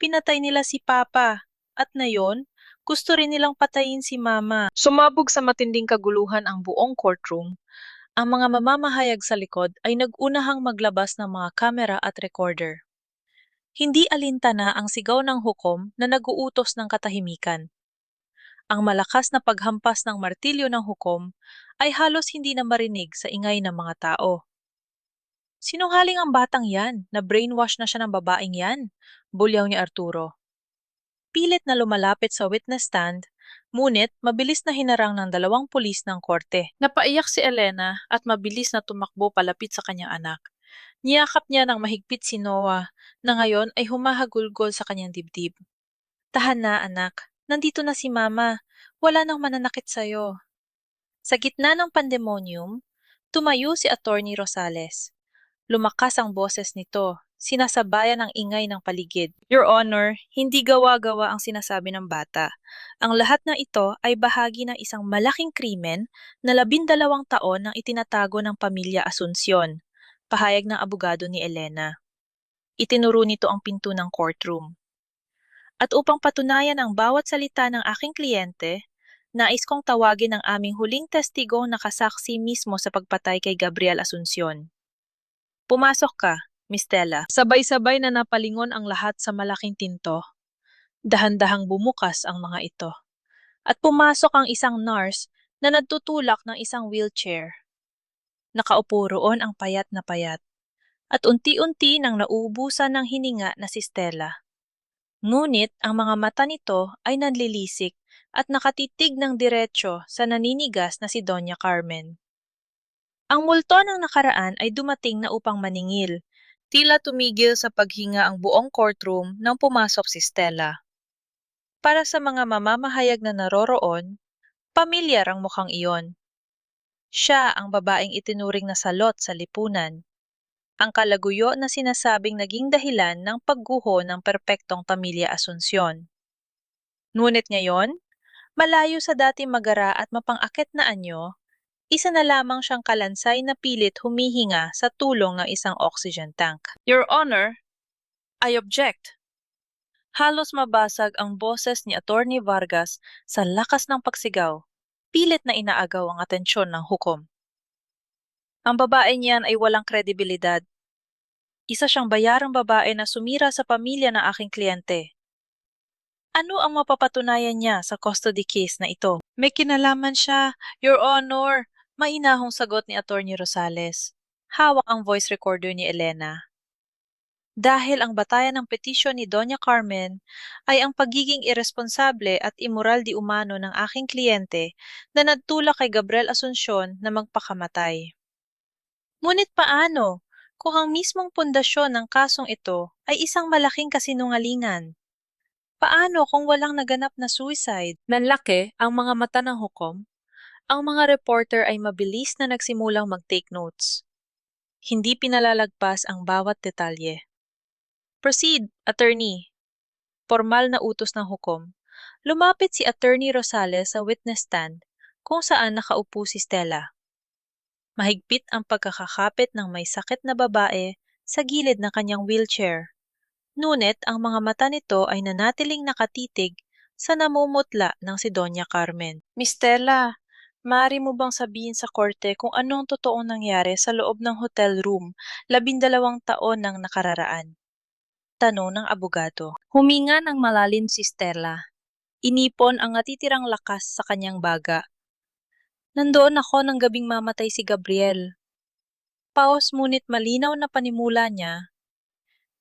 Pinatay nila si Papa. At ngayon, gusto rin nilang patayin si Mama. Sumabog sa matinding kaguluhan ang buong courtroom. Ang mga mamamahayag sa likod ay nag-unahang maglabas ng mga kamera at recorder. Hindi alintana ang sigaw ng hukom na nag-uutos ng katahimikan. Ang malakas na paghampas ng martilyo ng hukom ay halos hindi na marinig sa ingay ng mga tao. Sinungaling ang batang yan, na brainwash na siya ng babaeng yan, bulyaw ni Arturo. Pilit na lumalapit sa witness stand, ngunit mabilis na hinarang ng 2 pulis ng korte. Napaiyak si Elena at mabilis na tumakbo palapit sa kanyang anak. Niyakap niya ng mahigpit si Noah na ngayon ay humahagulgol sa kanyang dibdib. Tahan na, anak. Nandito na si Mama. Wala nang mananakit sa'yo. Sa gitna ng pandemonium, tumayo si Attorney Rosales. Lumakas ang boses nito, Sinasabayan ang ingay ng paligid. Your Honor, hindi gawa-gawa ang sinasabi ng bata. Ang lahat ng ito ay bahagi ng isang malaking krimen na 12 taon nang itinatago ng pamilya Asuncion, pahayag ng abogado ni Elena. Itinuro nito ang pinto ng courtroom. At upang patunayan ang bawat salita ng aking kliyente, nais kong tawagin ang aming huling testigong nakasaksi mismo sa pagpatay kay Gabriel Asuncion. Pumasok ka, Miss Stella. Sabay-sabay na napalingon ang lahat sa malaking tinto. Dahan-dahang bumukas ang mga ito. At pumasok ang isang nurse na nagtutulak ng isang wheelchair. Nakaupo roon ang payat na payat. At unti-unti nang nauubusan ng hininga na si Stella. Ngunit ang mga mata nito ay nanlilisik at nakatitig ng diretsyo sa naninigas na si Doña Carmen. Ang multo ng nakaraan ay dumating na upang maningil. Tila tumigil sa paghinga ang buong courtroom nang pumasok si Stella. Para sa mga mamamahayag na naroroon, pamilyar ang mukhang iyon. Siya ang babaeng itinuring na salot sa lipunan. Ang kalaguyo na sinasabing naging dahilan ng pagguho ng perpektong pamilya Asuncion. Ngunit ngayon, malayo sa dati magara at mapang-akit na anyo, isa na lamang siyang kalansay na pilit humihinga sa tulong ng isang oxygen tank. Your Honor, I object. Halos mabasag ang boses ni Attorney Vargas sa lakas ng pagsigaw. Pilit na inaagaw ang atensyon ng hukom. Ang babae niyan ay walang kredibilidad. Isa siyang bayarang babae na sumira sa pamilya ng aking kliyente. Ano ang mapapatunayan niya sa custody case na ito? May kinalaman siya, Your Honor, mainahong sagot ni Attorney Rosales. Hawak ang voice recorder ni Elena. Dahil ang batayan ng petisyon ni Doña Carmen ay ang pagiging irresponsable at immoral di umano ng aking kliyente na nagtulak kay Gabriel Asuncion na magpakamatay. Ngunit paano kung ang mismong pundasyon ng kasong ito ay isang malaking kasinungalingan? Paano kung walang naganap na suicide? Nanlaki ang mga mata ng hukom. Ang mga reporter ay mabilis na nagsimulang mag-take notes. Hindi pinalalagpas ang bawat detalye. Proceed, attorney. Formal na utos ng hukom. Lumapit si Attorney Rosales sa witness stand kung saan nakaupo si Stella. Mahigpit ang pagkakakapit ng may sakit na babae sa gilid ng kanyang wheelchair. Ngunit ang mga mata nito ay nanatiling nakatitig sa namumutla ng si Doña Carmen. Miss Stella, maaari mo bang sabihin sa korte kung anong totoong nangyari sa loob ng hotel room 12 taon nang nakararaan? Tanong ng abogado. Huminga ng malalim si Stella. Inipon ang natitirang lakas sa kanyang baga. Nandoon ako nang gabing mamatay si Gabriel. Paos ngunit malinaw na panimula niya.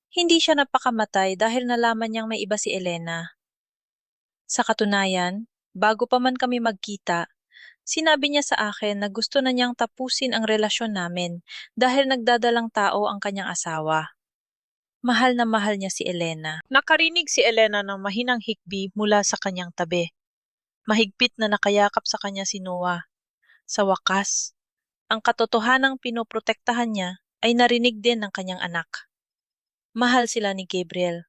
Hindi siya napakamatay dahil nalaman niyang may iba si Elena. Sa katunayan, bago pa man kami magkita, sinabi niya sa akin na gusto na niyang tapusin ang relasyon namin dahil nagdadalang tao ang kanyang asawa. Mahal na mahal niya si Elena. Nakarinig si Elena ng mahinang hikbi mula sa kanyang tabi. Mahigpit na nakayakap sa kanya si Noah. Sa wakas, ang katotohanang pinoprotektahan niya ay narinig din ng kanyang anak. Mahal sila ni Gabriel.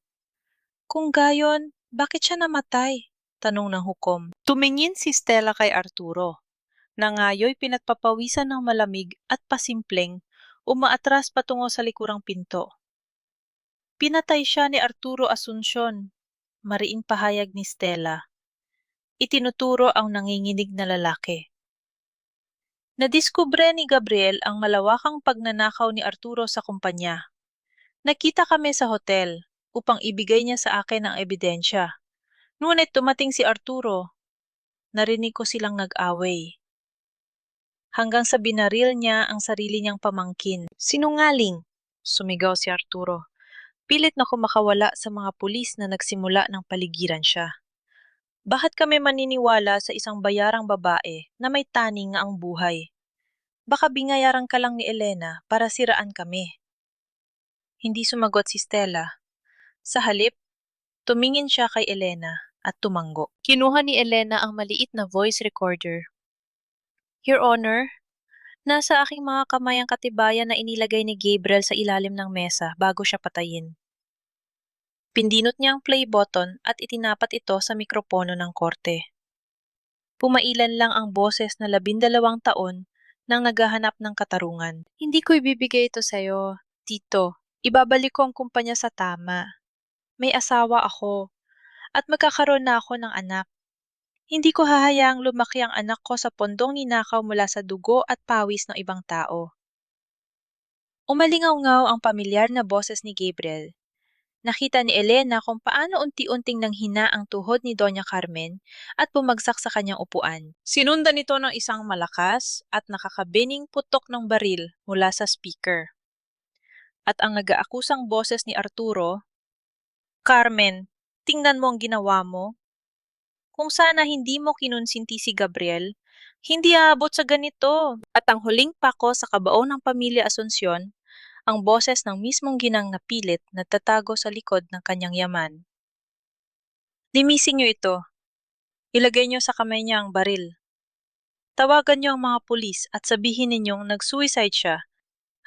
Kung gayon, bakit siya namatay? Tanong ng hukom. Tumingin si Stella kay Arturo. Nangayo'y pinagpapawisan ng malamig at pasimpleng, umaatras patungo sa likurang pinto. Pinatay siya ni Arturo Asuncion, mariing pahayag ni Stella. Itinuturo ang nanginginig na lalaki. Nadiskubre ni Gabriel ang malawakang pagnanakaw ni Arturo sa kumpanya. Nakita kami sa hotel upang ibigay niya sa akin ang ebidensya. Ngunit dumating si Arturo. Narinig ko silang nag-away. Hanggang sa binaril niya ang sarili niyang pamangkin. Sinungaling! Sumigaw si Arturo. Pilit na kumakawala sa mga pulis na nagsimula ng paligiran siya. Bakit kami maniniwala sa isang bayarang babae na may taning nga ang buhay? Baka binayaran ka lang ni Elena para siraan kami. Hindi sumagot si Stella. Sa halip, tumingin siya kay Elena at tumanggo. Kinuha ni Elena ang maliit na voice recorder. Your Honor, Nasa aking mga kamay ang katibayan na inilagay ni Gabriel sa ilalim ng mesa bago siya patayin. Pindinot niya ang play button at itinapat ito sa mikropono ng korte. Pumailan lang ang boses na 12 taon nang naghahanap ng katarungan. Hindi ko ibibigay ito sa'yo, Tito. Ibabalik ko ang kumpanya sa tama. May asawa ako at magkakaroon na ako ng anak. Hindi ko hahayaang lumaki ang anak ko sa pondong ninakaw mula sa dugo at pawis ng ibang tao. Umalingaw-ngaw ang pamilyar na boses ni Gabriel. Nakita ni Elena kung paano unti-unting nanghina ang tuhod ni Doña Carmen at bumagsak sa kanyang upuan. Sinundan ito ng isang malakas at nakakabining putok ng baril mula sa speaker. At ang nag-aakusang boses ni Arturo, "Carmen, tingnan mo ang ginawa mo. Kung sana hindi mo kinonsinti si Gabriel, hindi aabot sa ganito." At ang huling pako sa kabao ng pamilya Asuncion, ang boses ng mismong ginang na pilit na tatago sa likod ng kanyang yaman. "Limisin niyo ito. Ilagay niyo sa kamay niya ang baril. Tawagan niyo ang mga pulis at sabihin ninyong nag-suicide siya."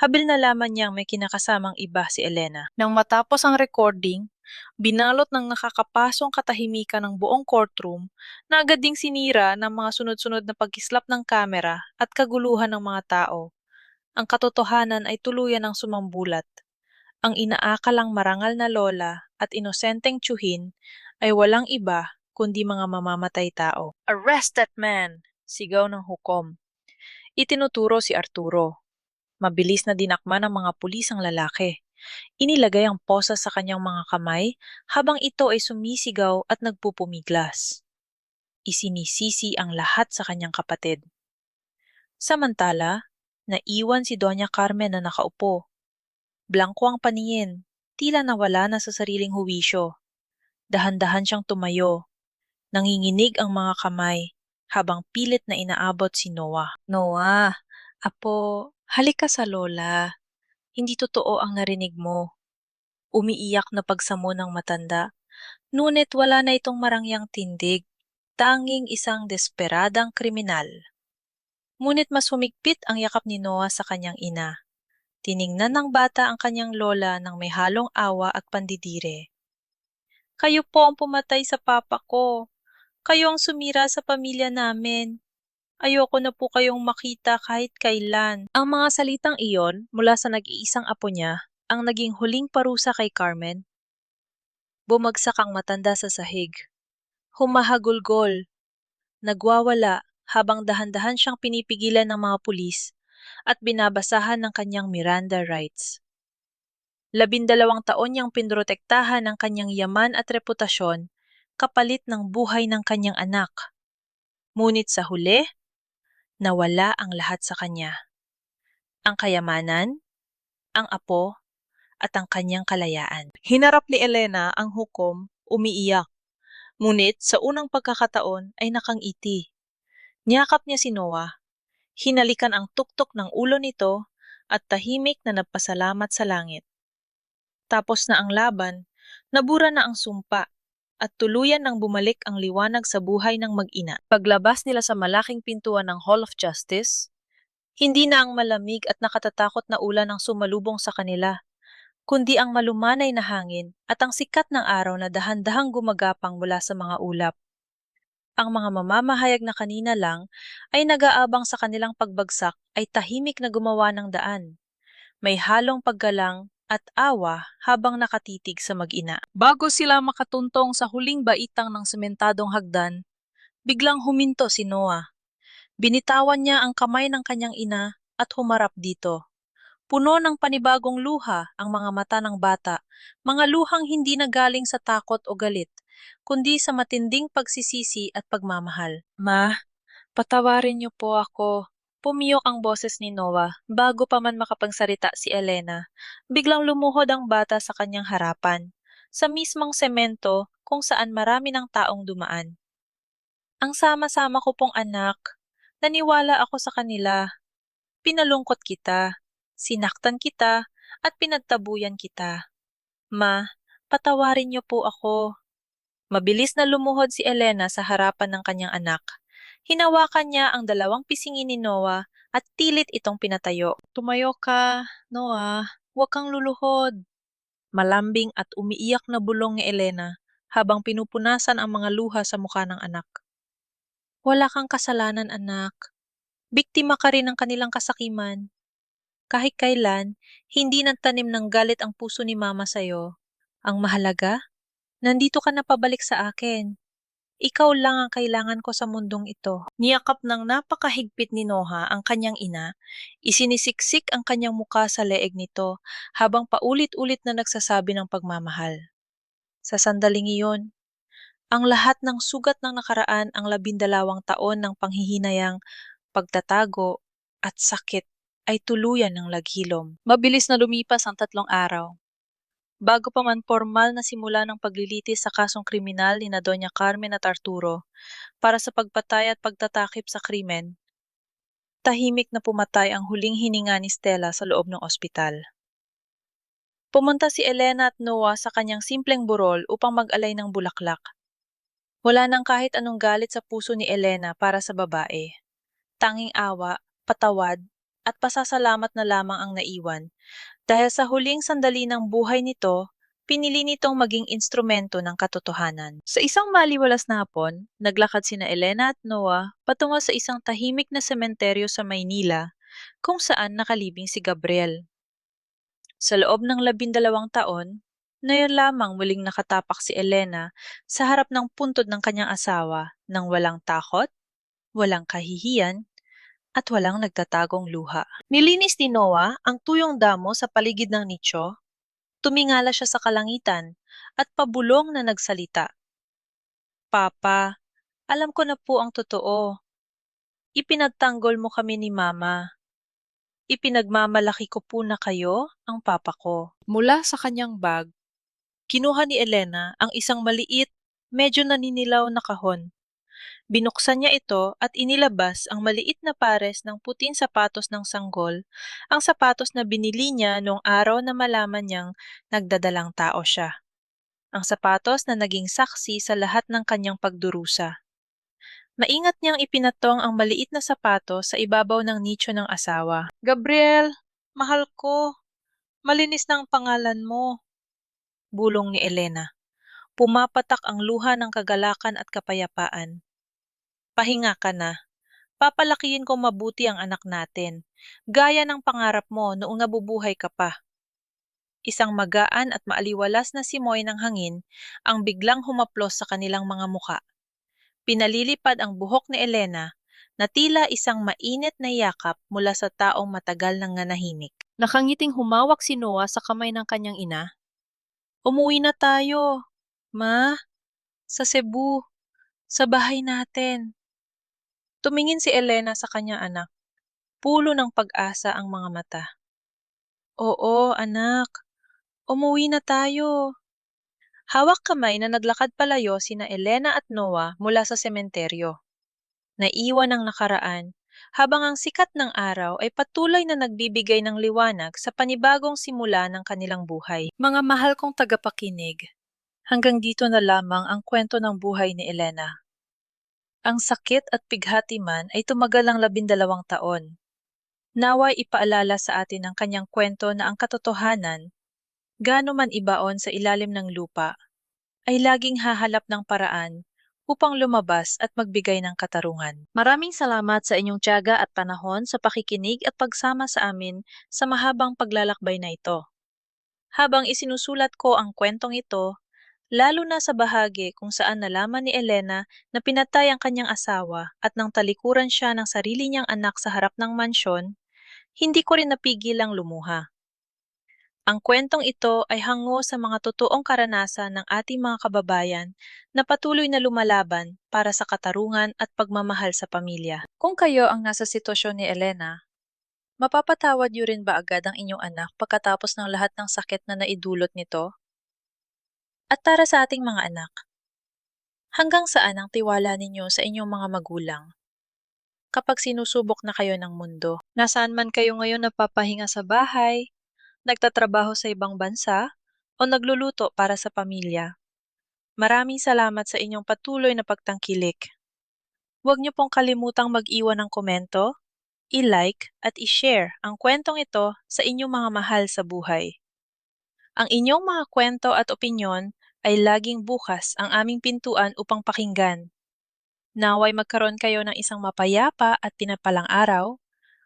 Habil na laman niyang may kinakasamang iba si Elena. Nang matapos ang recording, binalot ng nakakapasong katahimikan ng buong courtroom na agad ding sinira ng mga sunod-sunod na pagkislap ng kamera at kaguluhan ng mga tao. Ang katotohanan ay tuluyan ng sumambulat. Ang inaakalang marangal na lola at inosenteng tiyuhin ay walang iba kundi mga mamamatay tao. "Arrest that man!" sigaw ng hukom. Itinuturo si Arturo. Mabilis na dinakma ng mga pulis ang lalaki. Inilagay ang posa sa kanyang mga kamay habang ito ay sumisigaw at nagpupumiglas. Isinisisi ang lahat sa kanyang kapatid. Samantala, naiwan si Doña Carmen na nakaupo. Blangko ang paningin, tila nawala na sa sariling huwisyo. Dahan-dahan siyang tumayo. Nanginginig ang mga kamay habang pilit na inaabot si Noah. "Noah, apo, halika sa lola. Hindi totoo ang narinig mo." Umiiyak na pagsamo ng matanda. Ngunit wala na itong marangyang tindig. Tanging isang desperadang kriminal. Ngunit mas humigpit ang yakap ni Noah sa kanyang ina. Tiningnan ng bata ang kanyang lola ng may halong awa at pandidire. "Kayo po ang pumatay sa papa ko. Kayo ang sumira sa pamilya namin. Ayoko na po kayong makita kahit kailan." Ang mga salitang iyon mula sa nag-iisang apo niya ang naging huling parusa kay Carmen. Bumagsak ang matanda sa sahig. Humahagulgol. Nagwawala habang dahan-dahan siyang pinipigilan ng mga pulis at binabasahan ng kanyang Miranda rights. 12 taon niyang pinrotektahan ang kanyang yaman at reputasyon kapalit ng buhay ng kanyang anak. Ngunit sa huli, nawala ang lahat sa kanya. Ang kayamanan, ang apo, at ang kanyang kalayaan. Hinarap ni Elena ang hukom, umiiyak. Ngunit sa unang pagkakataon ay nakangiti. Niyakap niya si Noah. Hinalikan ang tuktok ng ulo nito at tahimik na nagpasalamat sa langit. Tapos na ang laban, nabura na ang sumpa at tuluyan nang bumalik ang liwanag sa buhay ng mag-ina. Paglabas nila sa malaking pintuan ng Hall of Justice, hindi na ang malamig at nakatatakot na ulan ang sumalubong sa kanila, kundi ang malumanay na hangin at ang sikat ng araw na dahan-dahang gumagapang mula sa mga ulap. Ang mga mamamahayag na kanina lang ay nag-aabang sa kanilang pagbagsak ay tahimik na gumawa ng daan. May halong paggalang at awa habang nakatitig sa mag-ina. Bago sila makatuntong sa huling baitang ng sementadong hagdan, biglang huminto si Noah. Binitawan niya ang kamay ng kanyang ina at humarap dito. Puno ng panibagong luha ang mga mata ng bata, mga luhang hindi na galing sa takot o galit, kundi sa matinding pagsisisi at pagmamahal. "Ma, patawarin niyo po ako." Pumiyok ang boses ni Noah bago pa man makapagsalita si Elena. Biglang lumuhod ang bata sa kanyang harapan, sa mismong semento kung saan marami ng taong dumaan. "Ang sama-sama ko pong anak, naniwala ako sa kanila. Pinalungkot kita, sinaktan kita, at pinagtabuyan kita. Ma, patawarin niyo po ako." Mabilis na lumuhod si Elena sa harapan ng kanyang anak. Hinawakan niya ang 2 pisingin ni Noah at pilit itong pinatayo. Tumayo ka, Noah. Huwag kang luluhod. Malambing at umiiyak na bulong ni Elena habang pinupunasan ang mga luha sa mukha ng anak. Wala kang kasalanan, anak. Biktima ka rin ng kanilang kasakiman. Kahit kailan, hindi nagtanim ng galit ang puso ni Mama sa'yo. Ang mahalaga, nandito ka na pabalik sa akin. Ikaw lang ang kailangan ko sa mundong ito. Niyakap ng napakahigpit ni Noah ang kanyang ina, isinisiksik ang kanyang muka sa leeg nito habang paulit-ulit na nagsasabi ng pagmamahal. Sa sandaling iyon, ang lahat ng sugat ng nakaraan ang 12 taon ng panghihinayang, pagtatago, at sakit ay tuluyan ng laghilom. Mabilis na lumipas ang 3 araw. Bago pa man formal na simula ng paglilitis sa kasong kriminal ni na Doña Carmen at Arturo para sa pagpatay at pagtatakip sa krimen, tahimik na pumatay ang huling hininga ni Stella sa loob ng ospital. Pumunta si Elena at Noah sa kanyang simpleng burol upang mag-alay ng bulaklak. Wala nang kahit anong galit sa puso ni Elena para sa babae. Tanging awa, patawad, at pasasalamat na lamang ang naiwan dahil sa huling sandali ng buhay nito, pinili nitong maging instrumento ng katotohanan. Sa isang maliwalas na hapon, naglakad sina Elena at Noah patungo sa isang tahimik na sementeryo sa Maynila kung saan nakalibing si Gabriel. Sa loob ng 12 taon, ngayon lamang muling nakatapak si Elena sa harap ng puntod ng kanyang asawa nang walang takot, walang kahihiyan, at walang nagtatagong luha. Nilinis ni Noah ang tuyong damo sa paligid ng nicho, tumingala siya sa kalangitan, at pabulong na nagsalita. Papa, alam ko na po ang totoo. Ipinagtanggol mo kami ni Mama. Ipinagmamalaki ko po na kayo ang papa ko. Mula sa kanyang bag, kinuha ni Elena ang isang maliit, medyo naninilaw na kahon. Binuksan niya ito at inilabas ang maliit na pares ng puting sapatos ng sanggol, ang sapatos na binili niya noong araw na malaman niyang nagdadalang tao siya. Ang sapatos na naging saksi sa lahat ng kanyang pagdurusa. Maingat niyang ipinatong ang maliit na sapatos sa ibabaw ng nicho ng asawa. Gabriel, mahal ko, malinis na ang pangalan mo, bulong ni Elena. Pumapatak ang luha ng kagalakan at kapayapaan. Pahinga ka na. Papalakihin ko mabuti ang anak natin, gaya ng pangarap mo noong nabubuhay ka pa. Isang magaan at maaliwalas na simoy ng hangin ang biglang humaplos sa kanilang mga muka. Pinalilipad ang buhok ni Elena na tila isang mainit na yakap mula sa taong matagal nang nanahimik. Nakangiting humawak si Noah sa kamay ng kanyang ina. Umuwi na tayo, Ma, sa Cebu, sa bahay natin. Tumingin si Elena sa kanyang anak. Pulo ng pag-asa ang mga mata. Oo, anak. Umuwi na tayo. Hawak kamay na naglakad palayo sina Elena at Noah mula sa sementeryo. Naiwan ang nakaraan, habang ang sikat ng araw ay patuloy na nagbibigay ng liwanag sa panibagong simula ng kanilang buhay. Mga mahal kong tagapakinig, hanggang dito na lamang ang kwento ng buhay ni Elena. Ang sakit at pighati man ay tumagal ang 12 taon. Naway ipaalala sa atin ang kanyang kwento na ang katotohanan, gaano man ibaon sa ilalim ng lupa, ay laging hahalap ng paraan upang lumabas at magbigay ng katarungan. Maraming salamat sa inyong tiyaga at panahon sa pakikinig at pagsama sa amin sa mahabang paglalakbay na ito. Habang isinusulat ko ang kwentong ito, lalo na sa bahagi kung saan nalaman ni Elena na pinatay ang kanyang asawa at nang talikuran siya ng sarili niyang anak sa harap ng mansyon, hindi ko rin napigilang lumuha. Ang kwentong ito ay hango sa mga totoong karanasan ng ating mga kababayan na patuloy na lumalaban para sa katarungan at pagmamahal sa pamilya. Kung kayo ang nasa sitwasyon ni Elena, mapapatawad niyo rin ba agad ang inyong anak pagkatapos ng lahat ng sakit na naidulot nito? At para sa ating mga anak, hanggang saan ang tiwala ninyo sa inyong mga magulang? Kapag sinusubok na kayo ng mundo, nasaan man kayo ngayon napapahinga sa bahay, nagtatrabaho sa ibang bansa, o nagluluto para sa pamilya. Maraming salamat sa inyong patuloy na pagtangkilik. Huwag niyo pong kalimutang mag-iwan ng komento, i-like at i-share ang kwentong ito sa inyong mga mahal sa buhay. Ang inyong mga kwento at opinyon ay laging bukas ang aming pintuan upang pakinggan. Naway magkaroon kayo ng isang mapayapa at pinapalang araw,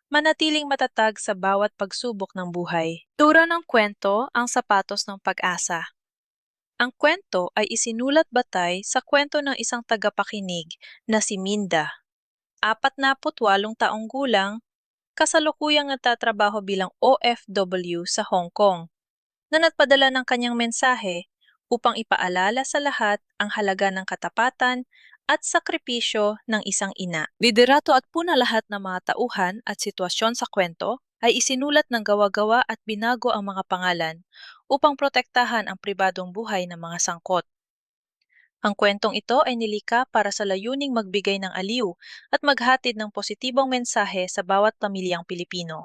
manatiling matatag sa bawat pagsubok ng buhay. Tura ng kwento ang sapatos ng pag-asa. Ang kwento ay isinulat batay sa kwento ng isang tagapakinig na si Minda, 48 taong gulang, kasalukuyang nagtatrabaho bilang OFW sa Hong Kong, na nagpadala ng kanyang mensahe upang ipaalala sa lahat ang halaga ng katapatan at sakripisyo ng isang ina. Liderato at puna lahat ng mga tauhan at sitwasyon sa kwento ay isinulat ng gawa-gawa at binago ang mga pangalan upang protektahan ang pribadong buhay ng mga sangkot. Ang kwentong ito ay nilikha para sa layuning magbigay ng aliw at maghatid ng positibong mensahe sa bawat pamilyang Pilipino.